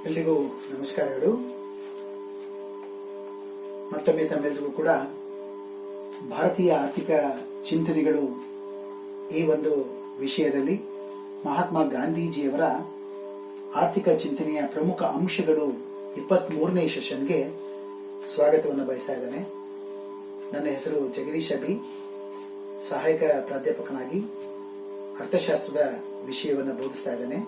ಎಲ್ರಿಗೂ ನಮಸ್ಕಾರಗಳು. ಮತ್ತೊಮ್ಮೆ ತಮ್ಮೆಲ್ಲರಿಗೂ ಕೂಡ ಭಾರತೀಯ ಆರ್ಥಿಕ ಚಿಂತನೆಗಳು ಈ ಒಂದು ವಿಷಯದಲ್ಲಿ ಮಹಾತ್ಮ ಗಾಂಧೀಜಿಯವರ ಆರ್ಥಿಕ ಚಿಂತನೆಯ ಪ್ರಮುಖ ಅಂಶಗಳು 23ನೇ ಸೆಷನ್ಗೆ ಸ್ವಾಗತವನ್ನು ಬಯಸ್ತಾ ಇದ್ದೇನೆ. ನನ್ನ ಹೆಸರು ಜಗದೀಶ್ ಅಭಿ. ಸಹಾಯಕ ಪ್ರಾಧ್ಯಾಪಕನಾಗಿ ಅರ್ಥಶಾಸ್ತ್ರದ ವಿಷಯವನ್ನು ಬೋಧಿಸ್ತಾ ಇದ್ದೇನೆ.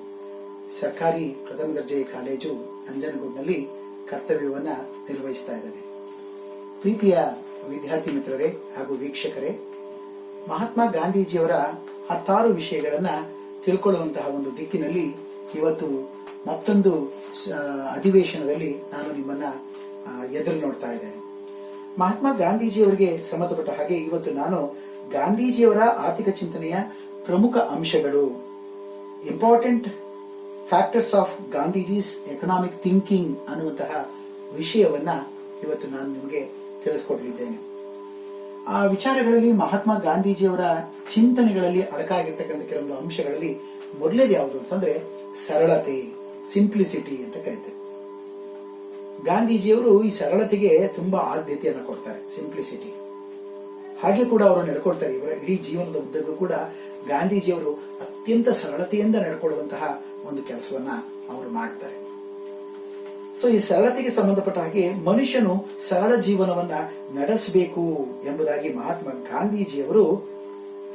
ಸರ್ಕಾರಿ ಪ್ರಥಮ ದರ್ಜೆ ಕಾಲೇಜು ನಂಜನಗೂಡಿನಲ್ಲಿ ಕರ್ತವ್ಯವನ್ನು ನಿರ್ವಹಿಸ್ತಾ ಇದ್ದೇನೆ. ಪ್ರೀತಿಯ ವಿದ್ಯಾರ್ಥಿ ಮಿತ್ರರೇ ಹಾಗೂ ವೀಕ್ಷಕರೇ, ಮಹಾತ್ಮ ಗಾಂಧೀಜಿಯವರ 16 ವಿಷಯಗಳನ್ನು ತಿಳ್ಕೊಳ್ಳುವಂತಹ ಒಂದು ದಿಕ್ಕಿನಲ್ಲಿ ಇವತ್ತು ಮತ್ತೊಂದು ಅಧಿವೇಶನದಲ್ಲಿ ನಾನು ನಿಮ್ಮನ್ನ ಎದುರು ನೋಡ್ತಾ ಇದ್ದೇನೆ. ಮಹಾತ್ಮ ಗಾಂಧೀಜಿಯವರಿಗೆ ಸಂಬಂಧಪಟ್ಟ ಹಾಗೆ ಇವತ್ತು ನಾನು ಗಾಂಧೀಜಿಯವರ ಆರ್ಥಿಕ ಚಿಂತನೆಯ ಪ್ರಮುಖ ಅಂಶಗಳು, important factors of Gandhiji's economic thinking ಅನ್ನುವಂತಹ ವಿಷಯವನ್ನ ಇವತ್ತು ನಾನು ನಿಮಗೆ ತಿಳಿಸ್ಕೊಡಲಿದ್ದೇನೆ. ಆ ವಿಚಾರಗಳಲ್ಲಿ ಮಹಾತ್ಮ ಗಾಂಧೀಜಿಯವರ ಚಿಂತನೆಗಳಲ್ಲಿ ಅಡಕಾಗಿರ್ತಕ್ಕಂಥ ಕೆಲವೊಂದು ಅಂಶಗಳಲ್ಲಿ ಮೊದಲೇದು ಯಾವುದು ಅಂತಂದ್ರೆ ಸರಳತೆ, ಸಿಂಪ್ಲಿಸಿಟಿ ಅಂತ ಕರೀತಾರೆ. ಗಾಂಧೀಜಿಯವರು ಈ ಸರಳತೆಗೆ ತುಂಬಾ ಆದ್ಯತೆಯನ್ನು ಕೊಡ್ತಾರೆ, ಸಿಂಪ್ಲಿಸಿಟಿ. ಹಾಗೆ ಕೂಡ ಅವರು ನಡ್ಕೊಳ್ತಾರೆ. ಇವರ ಇಡೀ ಜೀವನದ ಉದ್ದಕ್ಕೂ ಕೂಡ ಗಾಂಧೀಜಿಯವರು ಅತ್ಯಂತ ಸರಳತೆಯಿಂದ ನಡ್ಕೊಳ್ಳುವಂತಹ ಒಂದು ಕೆಲಸವನ್ನ ಅವರು ಮಾಡ್ತಾರೆ. ಸೊ ಈ ಸರಳತೆಗೆ ಸಂಬಂಧಪಟ್ಟ ಹಾಗೆ ಮನುಷ್ಯನು ಸರಳ ಜೀವನವನ್ನ ನಡೆಸಬೇಕು ಎಂಬುದಾಗಿ ಮಹಾತ್ಮ ಗಾಂಧೀಜಿಯವರು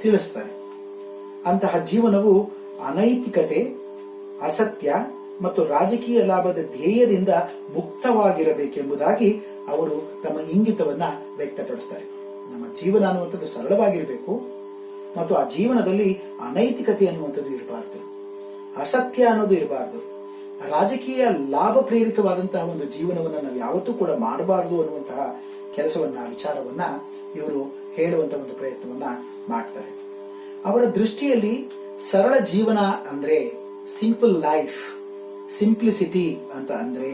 ತಿಳಿಸ್ತಾರೆ. ಅಂತಹ ಜೀವನವು ಅನೈತಿಕತೆ, ಅಸತ್ಯ ಮತ್ತು ರಾಜಕೀಯ ಲಾಭದ ಧ್ಯೇಯದಿಂದ ಮುಕ್ತವಾಗಿರಬೇಕೆಂಬುದಾಗಿ ಅವರು ತಮ್ಮ ಇಂಗಿತವನ್ನ ವ್ಯಕ್ತಪಡಿಸ್ತಾರೆ. ನಮ್ಮ ಜೀವನ ಅನ್ನುವಂಥದ್ದು ಸರಳವಾಗಿರಬೇಕು ಮತ್ತು ಆ ಜೀವನದಲ್ಲಿ ಅನೈತಿಕತೆ ಅನ್ನುವಂಥದ್ದು ಇರಬಾರದು, ಅಸತ್ಯ ಅನ್ನೋದು ಇರಬಾರದು, ರಾಜಕೀಯ ಲಾಭ ಪ್ರೇರಿತವಾದಂತಹ ಒಂದು ಜೀವನವನ್ನ ನಾವು ಯಾವತ್ತೂ ಕೂಡ ಮಾಡಬಾರದು ಅನ್ನುವಂತಹ ಕೆಲಸವನ್ನ, ವಿಚಾರವನ್ನ ಇವರು ಹೇಳುವಂತಹ ಒಂದು ಪ್ರಯತ್ನವನ್ನ ಮಾಡ್ತಾರೆ. ಅವರ ದೃಷ್ಟಿಯಲ್ಲಿ ಸರಳ ಜೀವನ ಅಂದ್ರೆ ಸಿಂಪಲ್ ಲೈಫ್, ಸಿಂಪ್ಲಿಸಿಟಿ ಅಂತ ಅಂದ್ರೆ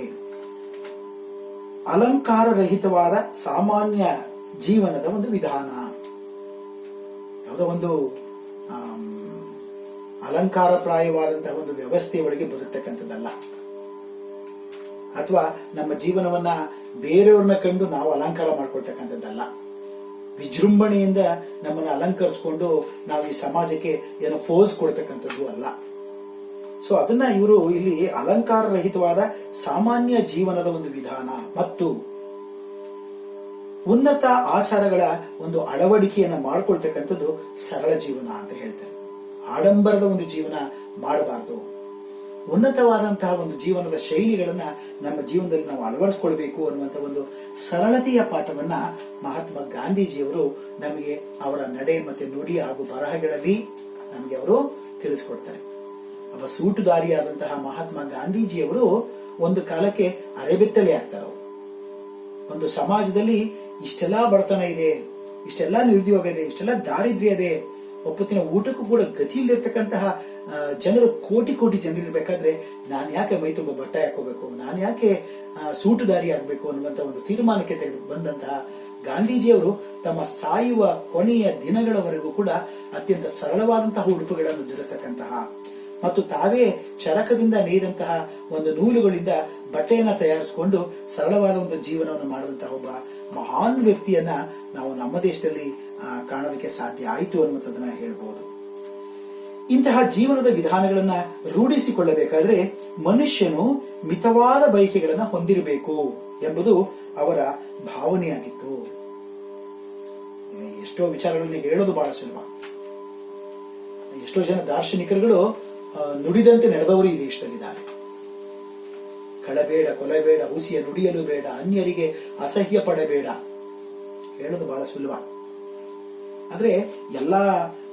ಅಲಂಕಾರ ರಹಿತವಾದ ಸಾಮಾನ್ಯ ಜೀವನದ ಒಂದು ವಿಧಾನ. ಯಾವುದೋ ಒಂದು ಅಲಂಕಾರಪ್ರಾಯವಾದಂತಹ ಒಂದು ವ್ಯವಸ್ಥೆಯೊಳಗೆ ಬದುಕ್ತಕ್ಕಂಥದ್ದಲ್ಲ, ಅಥವಾ ನಮ್ಮ ಜೀವನವನ್ನ ಬೇರೆಯವ್ರನ್ನ ಕಂಡು ನಾವು ಅಲಂಕಾರ ಮಾಡ್ಕೊಳ್ತಕ್ಕಂಥದ್ದಲ್ಲ, ವಿಜೃಂಭಣೆಯಿಂದ ನಮ್ಮನ್ನ ಅಲಂಕರಿಸಿಕೊಂಡು ನಾವು ಈ ಸಮಾಜಕ್ಕೆ ಏನೋ ಫೋರ್ಸ್ ಕೊಡ್ತಕ್ಕಂಥದ್ದು ಅಲ್ಲ. ಸೊ ಅದನ್ನ ಇವರು ಇಲ್ಲಿ ಅಲಂಕಾರ ರಹಿತವಾದ ಸಾಮಾನ್ಯ ಜೀವನದ ಒಂದು ವಿಧಾನ ಮತ್ತು ಉನ್ನತ ಆಚಾರಗಳ ಒಂದು ಅಳವಡಿಕೆಯನ್ನ ಮಾಡ್ಕೊಳ್ತಕ್ಕಂಥದ್ದು ಸರಳ ಜೀವನ ಅಂತ ಹೇಳ್ತಾರೆ. ಆಡಂಬರದ ಒಂದು ಜೀವನ ಮಾಡಬಾರದು, ಉನ್ನತವಾದಂತಹ ಒಂದು ಜೀವನದ ಶೈಲಿಗಳನ್ನ ನಮ್ಮ ಜೀವನದಲ್ಲಿ ನಾವು ಅಳವಡಿಸ್ಕೊಳ್ಬೇಕು ಅನ್ನುವಂಥ ಒಂದು ಸರಳತೆಯ ಪಾಠವನ್ನ ಮಹಾತ್ಮ ಗಾಂಧೀಜಿಯವರು ನಮಗೆ ಅವರ ನಡೆ ಮತ್ತೆ ನುಡಿ ಹಾಗೂ ಬರಹಗಳಲ್ಲಿ ನಮಗೆ ಅವರು ತಿಳಿಸ್ಕೊಡ್ತಾರೆ. ಒಬ್ಬ ಸೂಟುದಾರಿಯಾದಂತಹ ಮಹಾತ್ಮ ಗಾಂಧೀಜಿಯವರು ಒಂದು ಕಾಲಕ್ಕೆ ಅರೆಬೆತ್ತಲೆ ಆಗ್ತಾರೆ. ಒಂದು ಸಮಾಜದಲ್ಲಿ ಇಷ್ಟೆಲ್ಲಾ ಬಡತನ ಇದೆ, ಇಷ್ಟೆಲ್ಲಾ ನಿರುದ್ಯೋಗ ಇದೆ, ಇಷ್ಟೆಲ್ಲಾ ದಾರಿದ್ರ್ಯ ಇದೆ, ಒಪ್ಪತ್ತಿನ ಊಟಕ್ಕೂ ಕೂಡ ಗತಿ ಇಲ್ಲಿರ್ತಕ್ಕಂತಹ ಜನರು ಕೋಟಿ ಕೋಟಿ ಜನರಿರ್ಬೇಕಾದ್ರೆ ನಾನು ಯಾಕೆ ಮೈ ತುಂಬ ಬಟ್ಟೆ ಹಾಕೋಬೇಕು, ನಾನು ಯಾಕೆ ಸೂಟುದಾರಿ ಆಗ್ಬೇಕು ಅನ್ನುವಂತ ಒಂದು ತೀರ್ಮಾನಕ್ಕೆ ತೆಗೆದು ಬಂದಂತಹ ಗಾಂಧೀಜಿಯವರು ತಮ್ಮ ಸಾಯುವ ಕೊನೆಯ ದಿನಗಳವರೆಗೂ ಕೂಡ ಅತ್ಯಂತ ಸರಳವಾದಂತಹ ಉಡುಪುಗಳನ್ನು ಧರಿಸ್ತಕ್ಕಂತಹ ಮತ್ತು ತಾವೇ ಚರಕದಿಂದ ನೇಯ್ದಂತಹ ಒಂದು ನೂಲುಗಳಿಂದ ಬಟ್ಟೆಯನ್ನ ತಯಾರಿಸಿಕೊಂಡು ಸರಳವಾದ ಒಂದು ಜೀವನವನ್ನು ಮಾಡಿದಂತಹ ಒಬ್ಬ ಮಹಾನ್ ವ್ಯಕ್ತಿಯನ್ನ ನಾವು ನಮ್ಮ ದೇಶದಲ್ಲಿ ಕಾಣೋದಕ್ಕೆ ಸಾಧ್ಯ ಆಯಿತು ಅನ್ನುವಂಥದ್ದನ್ನ ಹೇಳ್ಬೋದು. ಇಂತಹ ಜೀವನದ ವಿಧಾನಗಳನ್ನ ರೂಢಿಸಿಕೊಳ್ಳಬೇಕಾದ್ರೆ ಮನುಷ್ಯನು ಮಿತವಾದ ಬಯಕೆಗಳನ್ನ ಹೊಂದಿರಬೇಕು ಎಂಬುದು ಅವರ ಭಾವನೆಯಾಗಿತ್ತು. ಎಷ್ಟೋ ವಿಚಾರಗಳನ್ನು ಹೇಳೋದು ಬಹಳ ಸುಲಭ. ಎಷ್ಟೋ ಜನ ದಾರ್ಶನಿಕರುಗಳು ನುಡಿದಂತೆ ನಡೆದವರು ಈ ದೇಶದಲ್ಲಿದ್ದಾರೆ. ಕಳಬೇಡ, ಕೊಲಬೇಡ, ಹುಸಿಯ ನುಡಿಯಲು ಬೇಡ, ಅನ್ಯರಿಗೆ ಅಸಹ್ಯ ಪಡಬೇಡ ಹೇಳೋದು ಬಹಳ ಸುಲಭ. ಆದ್ರೆ ಎಲ್ಲಾ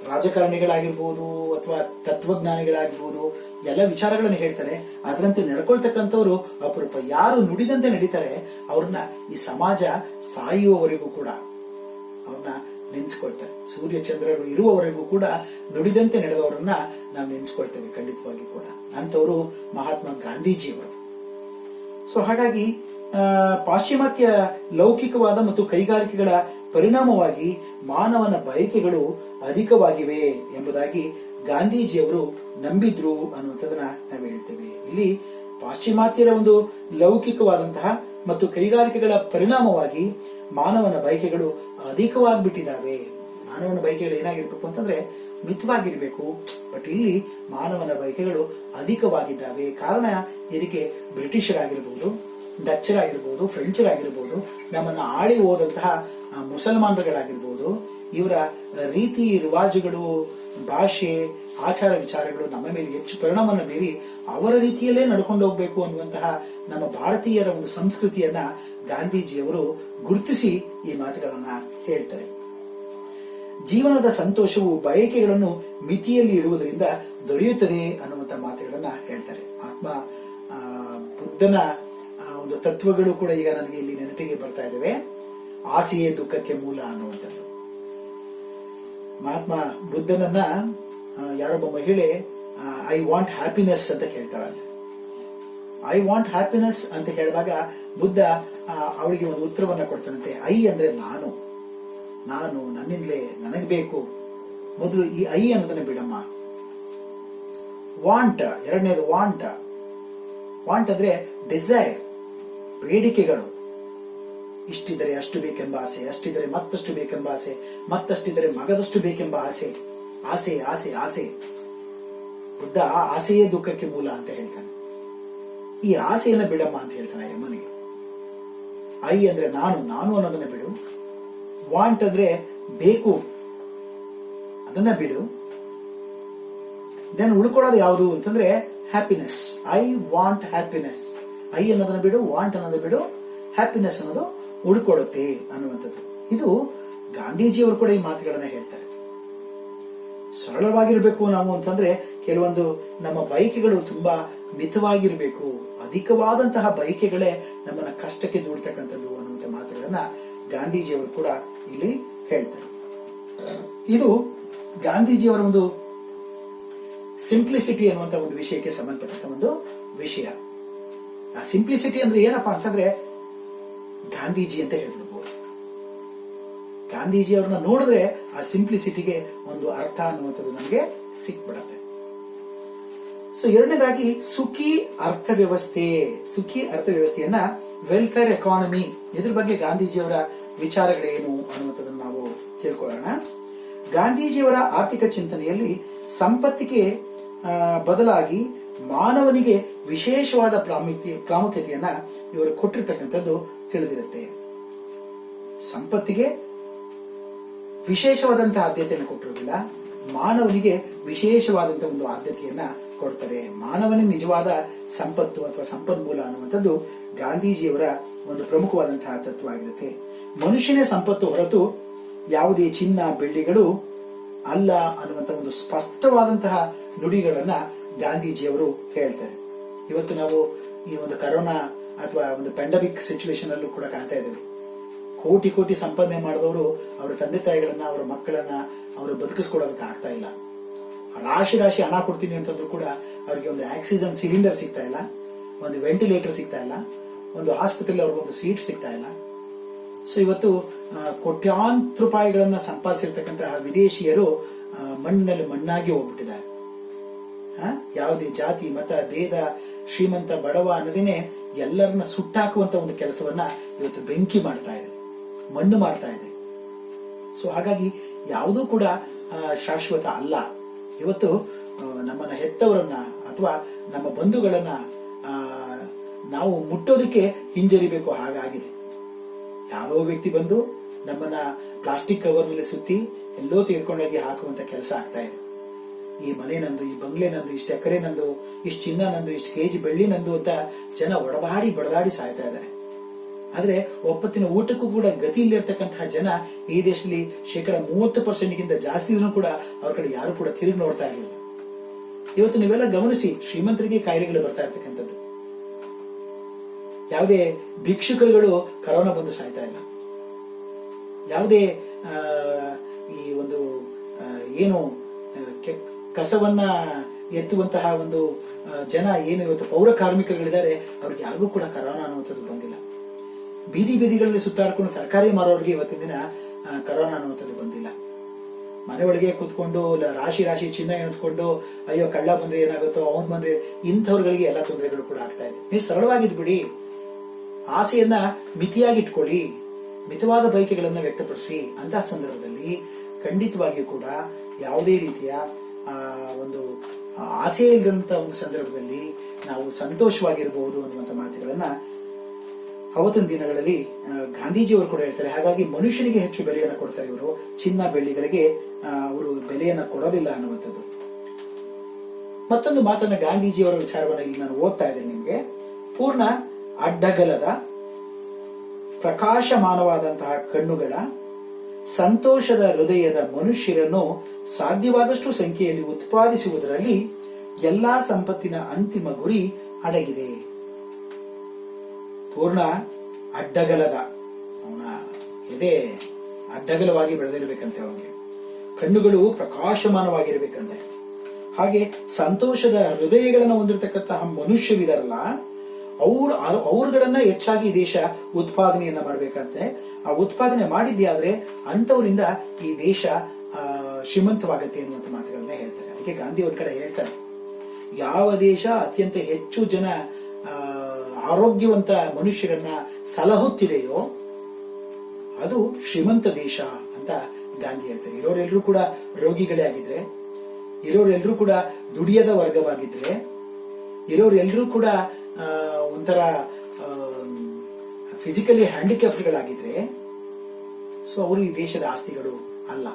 ರಾಜಕಾರಣಿಗಳಾಗಿರ್ಬೋದು ಅಥವಾ ತತ್ವಜ್ಞಾನಿಗಳಾಗಿರ್ಬೋದು ಎಲ್ಲ ವಿಚಾರಗಳನ್ನು ಹೇಳ್ತಾರೆ, ಅದರಂತೆ ನಡ್ಕೊಳ್ತಕ್ಕಂಥವ್ರು ಅಪರೂಪ. ಯಾರು ನುಡಿದಂತೆ ನಡೀತಾರೆ ಅವ್ರನ್ನ ಈ ಸಮಾಜ ಸಾಯುವವರೆಗೂ ಕೂಡ ಅವ್ರನ್ನ ನೆನ್ಸ್ಕೊಳ್ತಾರೆ. ಸೂರ್ಯ ಚಂದ್ರರು ಇರುವವರೆಗೂ ಕೂಡ ನುಡಿದಂತೆ ನಡೆದವರನ್ನ ನಾವು ನೆನ್ಸ್ಕೊಳ್ತೇವೆ ಖಂಡಿತವಾಗಿ ಕೂಡ. ಅಂತವರು ಮಹಾತ್ಮ ಗಾಂಧೀಜಿಯವರು. ಸೊ ಹಾಗಾಗಿ ಪಾಶ್ಚಿಮಾತ್ಯ ಲೌಕಿಕವಾದ ಮತ್ತು ಕೈಗಾರಿಕೆಗಳ ಪರಿಣಾಮವಾಗಿ ಮಾನವನ ಬಯಕೆಗಳು ಅಧಿಕವಾಗಿವೆ ಎಂಬುದಾಗಿ ಗಾಂಧೀಜಿಯವರು ನಂಬಿದ್ರು ಅನ್ನುವಂಥದ್ದನ್ನ ನಾವು ಹೇಳ್ತೇವೆ. ಇಲ್ಲಿ ಪಾಶ್ಚಿಮಾತ್ಯರ ಒಂದು ಲೌಕಿಕವಾದಂತಹ ಮತ್ತು ಕೈಗಾರಿಕೆಗಳ ಪರಿಣಾಮವಾಗಿ ಮಾನವನ ಬಯಕೆಗಳು ಅಧಿಕವಾಗಿಬಿಟ್ಟಿದ್ದಾವೆ. ಮಾನವನ ಬಯಕೆಗಳು ಏನಾಗಿರ್ಬೇಕು ಅಂತಂದ್ರೆ ಮಿತವಾಗಿರ್ಬೇಕು. ಬಟ್ ಇಲ್ಲಿ ಮಾನವನ ಬಯಕೆಗಳು ಅಧಿಕವಾಗಿದ್ದಾವೆ. ಕಾರಣ ಇದಕ್ಕೆ ಬ್ರಿಟಿಷರಾಗಿರ್ಬೋದು, ಡಚ್ಚರಾಗಿರ್ಬೋದು, ಫ್ರೆಂಚರಾಗಿರ್ಬೋದು, ನಮ್ಮನ್ನ ಆಳಿ ಹೋದಂತಹ ಮುಸಲ್ಮಾನರುಗಳಾಗಿರ್ಬೋದು, ಇವರ ರೀತಿ ರಿವಾಜುಗಳು, ಭಾಷೆ, ಆಚಾರ ವಿಚಾರಗಳು ನಮ್ಮ ಮೇಲೆ ಹೆಚ್ಚು ಪರಿಣಾಮವನ್ನು ಬೀರಿ ಅವರ ರೀತಿಯಲ್ಲೇ ನಡ್ಕೊಂಡು ಹೋಗ್ಬೇಕು ಅನ್ನುವಂತಹ ನಮ್ಮ ಭಾರತೀಯರ ಒಂದು ಸಂಸ್ಕೃತಿಯನ್ನ ಗಾಂಧೀಜಿಯವರು ಗುರುತಿಸಿ ಈ ಮಾತುಗಳನ್ನ ಹೇಳ್ತಾರೆ. ಜೀವನದ ಸಂತೋಷವು ಬಯಕೆಗಳನ್ನು ಮಿತಿಯಲ್ಲಿ ಇಡುವುದರಿಂದ ದೊರೆಯುತ್ತದೆ ಅನ್ನುವಂಥ ಮಾತುಗಳನ್ನ ಹೇಳ್ತಾರೆ. ಮಹಾತ್ಮ ಬುದ್ಧನ ಒಂದು ತತ್ವಗಳು ಕೂಡ ಈಗ ನನಗೆ ಇಲ್ಲಿ ನೆನಪಿಗೆ ಬರ್ತಾ ಇದ್ದಾವೆ. ಆಸೆಯೇ ದುಃಖಕ್ಕೆ ಮೂಲ ಅನ್ನುವಂಥದ್ದು. ಮಹಾತ್ಮ ಬುದ್ಧನನ್ನ ಯಾರೊಬ್ಬ ಮಹಿಳೆ ಐ ವಾಂಟ್ ಹ್ಯಾಪಿನೆಸ್ ಅಂತ ಕೇಳ್ತಾಳೆ. ಐ ವಾಂಟ್ ಹ್ಯಾಪಿನೆಸ್ ಅಂತ ಹೇಳಿದಾಗ ಬುದ್ಧ ಅವಳಿಗೆ ಒಂದು ಉತ್ತರವನ್ನ ಕೊಡ್ತಾನಂತೆ. ಐ ಅಂದ್ರೆ ನಾನು, ನನ್ನಿಂದಲೇ ನನಗೆ ಬೇಕು. ಮೊದಲು ಈ ಐ ಅನ್ನೋದನ್ನ ಬಿಡಮ್ಮ. ವಾಂಟ್, ಎರಡನೇದು ವಾಂಟ್ ಅಂದ್ರೆ ಡಿಸೈರ್, ಬೇಡಿಕೆಗಳು. ಇಷ್ಟಿದ್ದರೆ ಅಷ್ಟು ಬೇಕೆಂಬ ಆಸೆ, ಅಷ್ಟಿದ್ದರೆ ಮತ್ತಷ್ಟು ಬೇಕೆಂಬ ಆಸೆ, ಮತ್ತಷ್ಟಿದ್ದರೆ ಮಗದಷ್ಟು ಬೇಕೆಂಬ ಆಸೆ. ಆಸೆ ಆಸೆ ಆಸೆ. ಬುದ್ಧ ಆಸೆಯೇ ದುಃಖಕ್ಕೆ ಮೂಲ ಅಂತ ಹೇಳ್ತಾನೆ. ಈ ಆಸೆಯನ್ನ ಬಿಡಮ್ಮ ಅಂತ ಹೇಳ್ತಾನೆ ಯಮ್ಮನಿಗೆ. ಐ ಅಂದ್ರೆ ನಾನು ಅನ್ನೋದನ್ನ ಬಿಡು. ವಾಂಟ್ ಅಂದ್ರೆ ಬೇಕು, ಅದನ್ನ ಬಿಡು. ದೆನ್ ಉಳ್ಕೊಳ್ಳೋದು ಯಾವುದು ಅಂತಂದ್ರೆ happiness. I want happiness. I ಅನ್ನೋದನ್ನ ಬಿಡು, ವಾಂಟ್ ಅನ್ನೋದನ್ನ ಬಿಡು, ಹ್ಯಾಪಿನೆಸ್ ಅನ್ನೋದು ಉಳ್ಕೊಳ್ಳುತ್ತೆ ಅನ್ನುವಂಥದ್ದು. ಇದು ಗಾಂಧೀಜಿಯವರು ಕೂಡ ಈ ಮಾತುಗಳನ್ನ ಹೇಳ್ತಾರೆ. ಸರಳವಾಗಿರ್ಬೇಕು ನಾವು ಅಂತಂದ್ರೆ ಕೆಲವೊಂದು ನಮ್ಮ ಬಯಕೆಗಳು ತುಂಬಾ ಮಿತವಾಗಿರ್ಬೇಕು. ಅಧಿಕವಾದಂತಹ ಬಯಕೆಗಳೇ ನಮ್ಮನ್ನ ಕಷ್ಟಕ್ಕೆ ದೂಡ್ತಕ್ಕಂಥದ್ದು ಅನ್ನುವಂಥ ಮಾತುಗಳನ್ನ ಗಾಂಧೀಜಿಯವರು ಕೂಡ ಇಲ್ಲಿ ಹೇಳ್ತಾರೆ. ಇದು ಗಾಂಧೀಜಿಯವರ ಒಂದು ಸಿಂಪ್ಲಿಸಿಟಿ ಅನ್ನುವಂಥ ಒಂದು ವಿಷಯಕ್ಕೆ ಸಂಬಂಧಪಟ್ಟಂತ ಒಂದು ವಿಷಯ. ಆ ಸಿಂಪ್ಲಿಸಿಟಿ ಅಂದ್ರೆ ಏನಪ್ಪಾ ಅಂತಂದ್ರೆ ಗಾಂಧೀಜಿ ಅಂತ ಹೇಳ್ಬಿಡ್ಬೋದು. ಗಾಂಧೀಜಿಯವ್ರನ್ನ ನೋಡಿದ್ರೆ ಆ ಸಿಂಪ್ಲಿಸಿಟಿಗೆ ಒಂದು ಅರ್ಥ ಅನ್ನುವಂಥದ್ದು ನಮಗೆ ಸಿಕ್ಬಿಡತ್ತೆ. ಸೊ ಎರಡನೇದಾಗಿ ಸುಖಿ ಅರ್ಥವ್ಯವಸ್ಥೆಯನ್ನ ವೆಲ್ಫೇರ್ ಎಕಾನಮಿ, ಇದ್ರ ಬಗ್ಗೆ ಗಾಂಧೀಜಿಯವರ ವಿಚಾರಗಳೇನು ಅನ್ನುವಂಥದ್ದನ್ನು ನಾವು ತಿಳ್ಕೊಳ್ಳೋಣ. ಗಾಂಧೀಜಿಯವರ ಆರ್ಥಿಕ ಚಿಂತನೆಯಲ್ಲಿ ಸಂಪತ್ತಿಗೆ ಬದಲಾಗಿ ಮಾನವನಿಗೆ ವಿಶೇಷವಾದ ಪ್ರಾಮುಖ್ಯತೆಯನ್ನ ಇವರು ಕೊಟ್ಟಿರ್ತಕ್ಕಂಥದ್ದು ತಿಳಿದಿರುತ್ತೆ. ಸಂಪತ್ತಿಗೆ ವಿಶೇಷವಾದಂತಹ ಆದ್ಯತೆಯನ್ನು ಕೊಟ್ಟಿರೋದಿಲ್ಲ, ಮಾನವನಿಗೆ ವಿಶೇಷವಾದಂತಹ ಒಂದು ಆದ್ಯತೆಯನ್ನ ಕೊಡ್ತಾರೆ. ಮಾನವನೇ ನಿಜವಾದ ಸಂಪತ್ತು ಅಥವಾ ಸಂಪನ್ಮೂಲ ಅನ್ನುವಂಥದ್ದು ಗಾಂಧೀಜಿಯವರ ಒಂದು ಪ್ರಮುಖವಾದಂತಹ ತತ್ವ ಆಗಿರುತ್ತೆ. ಮನುಷ್ಯನೇ ಸಂಪತ್ತು ಹೊರತು ಯಾವುದೇ ಚಿನ್ನ ಬೆಳ್ಳಿಗಳು ಅಲ್ಲ ಅನ್ನುವಂಥ ಒಂದು ಸ್ಪಷ್ಟವಾದಂತಹ ನುಡಿಗಳನ್ನ ಗಾಂಧೀಜಿಯವರು ಹೇಳ್ತಾರೆ. ಇವತ್ತು ನಾವು ಈ ಒಂದು ಕರೋನಾ ಅಥವಾ ಒಂದು ಪ್ಯಾಂಡಮಿಕ್ ಸಿಚುವೇಶನ್ ಅಲ್ಲೂ ಕೂಡ ಕಾಣ್ತಾ ಇದ್ದೇವೆ. ಕೋಟಿ ಸಂಪಾದನೆ ಮಾಡಿದವರು ಅವರ ತಂದೆ ತಾಯಿಗಳನ್ನ, ಅವರ ಮಕ್ಕಳನ್ನ ಅವರು ಬದುಕಿಸ್ಕೊಡೋದಕ್ಕೆ ಆಗ್ತಾ ಇಲ್ಲ. ರಾಶಿ ಹಣ ಕೊಡ್ತೀನಿ ಅಂತಂದ್ರೂ ಕೂಡ ಅವರಿಗೆ ಒಂದು ಆಕ್ಸಿಜನ್ ಸಿಲಿಂಡರ್ ಸಿಗ್ತಾ ಇಲ್ಲ, ಒಂದು ವೆಂಟಿಲೇಟರ್ ಸಿಗ್ತಾ ಇಲ್ಲ, ಒಂದು ಆಸ್ಪತ್ರೆಯಲ್ಲಿ ಅವ್ರಿಗೊಂದು ಸೀಟ್ ಸಿಗ್ತಾ ಇಲ್ಲ. ಸೊ ಇವತ್ತು ಕೋಟ್ಯಾಂತರ ರೂಪಾಯಿಗಳನ್ನ ಸಂಪಾದಿಸಿರ್ತಕ್ಕಂತಹ ವಿದೇಶಿಯರು ಮಣ್ಣಿನಲ್ಲಿ ಮಣ್ಣಾಗಿ ಹೋಗ್ಬಿಟ್ಟಿದ್ದಾರೆ. ಯಾವುದೇ ಜಾತಿ ಮತ ಭೇದ, ಶ್ರೀಮಂತ ಬಡವ ಅನ್ನೋದೇನೆ ಎಲ್ಲರನ್ನ ಸುಟ್ಟಾಕುವಂತ ಒಂದು ಕೆಲಸವನ್ನ ಇವತ್ತು ಬೆಂಕಿ ಮಾಡ್ತಾ ಇದೆ, ಮಣ್ಣು ಮಾಡ್ತಾ ಇದೆ. ಸೊ ಹಾಗಾಗಿ ಯಾವುದೂ ಕೂಡ ಶಾಶ್ವತ ಅಲ್ಲ. ಇವತ್ತು ನಮ್ಮನ್ನ ಹೆತ್ತವರನ್ನ ಅಥವಾ ನಮ್ಮ ಬಂಧುಗಳನ್ನ ನಾವು ಮುಟ್ಟೋದಕ್ಕೆ ಹಿಂಜರಿಬೇಕು ಹಾಗಾಗಿದೆ. ಯಾರೋ ವ್ಯಕ್ತಿ ಬಂದು ನಮ್ಮನ್ನ ಪ್ಲಾಸ್ಟಿಕ್ ಕವರ್ ನಲ್ಲಿ ಸುತ್ತಿ ಎಲ್ಲೋ ತೆಗೆದುಕೊಂಡೋಗಿ ಹಾಕುವಂತ ಕೆಲಸ ಆಗ್ತಾ ಇದೆ. ಈ ಮನೆ ನಂದು, ಈ ಬಂಗ್ಲೆ ನಂದು, ಇಷ್ಟು ಎಕರೆ ನಂದು, ಇಷ್ಟು ಚಿನ್ನ ನಂದು, ಇಷ್ಟು ಕೆಜಿ ಬೆಳ್ಳಿ ನಂದು ಅಂತ ಜನ ಬಡದಾಡಿ ಸಾಯ್ತಾ ಇದ್ದಾರೆ. ಆದ್ರೆ ಒಪ್ಪತ್ತಿನ ಊಟಕ್ಕೂ ಕೂಡ ಗತಿ ಇಲ್ಲಿರ್ತಕ್ಕಂತಹ ಜನ ಈ ದೇಶದಲ್ಲಿ 30% ಜಾಸ್ತಿ ಇದ್ರೂ ಕೂಡ ಅವ್ರ ಕಡೆ ಯಾರು ಕೂಡ ತಿರುಗಿ ನೋಡ್ತಾ ಇರಲಿಲ್ಲ. ಇವತ್ತು ನೀವೆಲ್ಲ ಗಮನಿಸಿ, ಶ್ರೀಮಂತರಿಗೆ ಕಾಯಿಲೆಗಳು ಬರ್ತಾ ಇರ್ತಕ್ಕಂಥದ್ದು. ಯಾವುದೇ ಭಿಕ್ಷುಕರುಗಳು ಕರೋನಾ ಬಂದು ಸಾಯ್ತಾ ಇಲ್ಲ. ಯಾವುದೇ ಈ ಒಂದು ಏನು ಕಸವನ್ನ ಎತ್ತುವಂತಹ ಒಂದು ಜನ ಏನು ಇವತ್ತು ಪೌರ ಕಾರ್ಮಿಕರುಗಳಿದ್ದಾರೆ, ಅವ್ರಿಗೆ ಯಾರಿಗೂ ಕೂಡ ಕರೋನಾ ಅನ್ನುವಂಥದ್ದು ಬಂದಿಲ್ಲ. ಬೀದಿಗಳಲ್ಲಿ ಸುತ್ತಾಡ್ಕೊಂಡು ತರಕಾರಿ ಮಾರೋರಿಗೆ ಇವತ್ತಿನ ದಿನ ಕರೋನಾ ಅನ್ನುವಂಥದ್ದು ಬಂದಿಲ್ಲ. ಮನೆ ಒಳಗೆ ಕೂತ್ಕೊಂಡು ರಾಶಿ ರಾಶಿ ಚಿನ್ನ ಎಣಿಸ್ಕೊಂಡು ಅಯ್ಯೋ ಕಳ್ಳ ಬಂದ್ರೆ ಏನಾಗುತ್ತೋ ಅವನ್ ಬಂದ್ರೆ ಇಂಥವ್ರುಗಳಿಗೆ ಎಲ್ಲ ತೊಂದರೆಗಳು ಕೂಡ ಆಗ್ತಾ ಇದೆ. ನೀವು ಸರಳವಾಗಿದ್ ಬಿಡಿ, ಆಸೆಯನ್ನ ಮಿತಿಯಾಗಿಟ್ಕೊಳ್ಳಿ, ಮಿತವಾದ ಬಯಕೆಗಳನ್ನ ವ್ಯಕ್ತಪಡಿಸಿ. ಅಂತಹ ಸಂದರ್ಭದಲ್ಲಿ ಖಂಡಿತವಾಗಿಯೂ ಕೂಡ ಯಾವುದೇ ರೀತಿಯ ಒಂದು ಆಸೆ ಇಲ್ಲದಂತ ಒಂದು ಸಂದರ್ಭದಲ್ಲಿ ನಾವು ಸಂತೋಷವಾಗಿರಬಹುದು ಅನ್ನುವಂಥ ಮಾತುಗಳನ್ನ ಅವತ್ತಿನ ದಿನಗಳಲ್ಲಿ ಗಾಂಧೀಜಿಯವರು ಕೂಡ ಹೇಳ್ತಾರೆ. ಹಾಗಾಗಿ ಮನುಷ್ಯನಿಗೆ ಹೆಚ್ಚು ಬೆಲೆಯನ್ನು ಕೊಡ್ತಾರೆ ಇವರು, ಚಿನ್ನ ಬೆಳ್ಳಿಗಳಿಗೆ ಅವರು ಬೆಲೆಯನ್ನು ಕೊಡೋದಿಲ್ಲ ಅನ್ನುವಂಥದ್ದು. ಮತ್ತೊಂದು ಮಾತನ್ನ ಗಾಂಧೀಜಿಯವರ ವಿಚಾರವನ್ನ ಇಲ್ಲಿ ನಾನು ಓದ್ತಾ ಇದ್ದೇನೆ ನಿಮ್ಗೆ. ಪೂರ್ಣ ಅಡ್ಡಗಲದ ಪ್ರಕಾಶಮಾನವಾದಂತಹ ಕಣ್ಣುಗಳ ಸಂತೋಷದ ಹೃದಯದ ಮನುಷ್ಯರನ್ನು ಸಾಧ್ಯವಾದಷ್ಟು ಸಂಖ್ಯೆಯಲ್ಲಿ ಉತ್ಪಾದಿಸುವುದರಲ್ಲಿ ಎಲ್ಲಾ ಸಂಪತ್ತಿನ ಅಂತಿಮ ಗುರಿ ಅಡಗಿದೆ. ಪೂರ್ಣ ಅಡ್ಡಗಲದ, ಅವನ ಎದೆ ಅಡ್ಡಗಲವಾಗಿ ಬೆಳೆದಿರಬೇಕಂತೆ, ಅವನಿಗೆ ಕಣ್ಣುಗಳು ಪ್ರಕಾಶಮಾನವಾಗಿರ್ಬೇಕಂತೆ. ಹಾಗೆ ಸಂತೋಷದ ಹೃದಯಗಳನ್ನು ಹೊಂದಿರತಕ್ಕಂತಹ ಮನುಷ್ಯರಿದಾರಲ್ಲ, ಅವ್ರುಗಳನ್ನ ಹೆಚ್ಚಾಗಿ ದೇಶ ಉತ್ಪಾದನೆಯನ್ನ ಮಾಡ್ಬೇಕಂತೆ. ಆ ಉತ್ಪಾದನೆ ಮಾಡಿದ್ದೆ ಆದ್ರೆ ಅಂತವರಿಂದ ಈ ದೇಶ ಶ್ರೀಮಂತವಾಗತ್ತೆ ಎನ್ನುವಂತ ಮಾತುಗಳನ್ನ ಹೇಳ್ತಾರೆ. ಅದಕ್ಕೆ ಗಾಂಧಿ ಅವ್ರ ಕಡೆ ಹೇಳ್ತಾರೆ, ಯಾವ ದೇಶ ಅತ್ಯಂತ ಹೆಚ್ಚು ಜನ ಆರೋಗ್ಯವಂತ ಮನುಷ್ಯರನ್ನ ಸಲಹುತ್ತಿದೆಯೋ ಅದು ಶ್ರೀಮಂತ ದೇಶ ಅಂತ ಗಾಂಧಿ ಹೇಳ್ತಾರೆ. ಇರೋರೆಲ್ಲರೂ ಕೂಡ ರೋಗಿಗಳೇ ಆಗಿದ್ರೆ, ಇರೋರೆಲ್ಲರೂ ಕೂಡ ದುಡಿಯದ ವರ್ಗವಾಗಿದ್ರೆ, ಇರೋರೆಲ್ಲರೂ ಕೂಡ ಒಂಥರ ಫಿಸಿಕಲಿ ಹ್ಯಾಂಡಿಕ್ಯಾಪ್ಡ್ಗಳಾಗಿದ್ರೆ, ಸೊ ಅವರು ಈ ದೇಶದ ಆಸ್ತಿಗಳು ಅಲ್ಲ.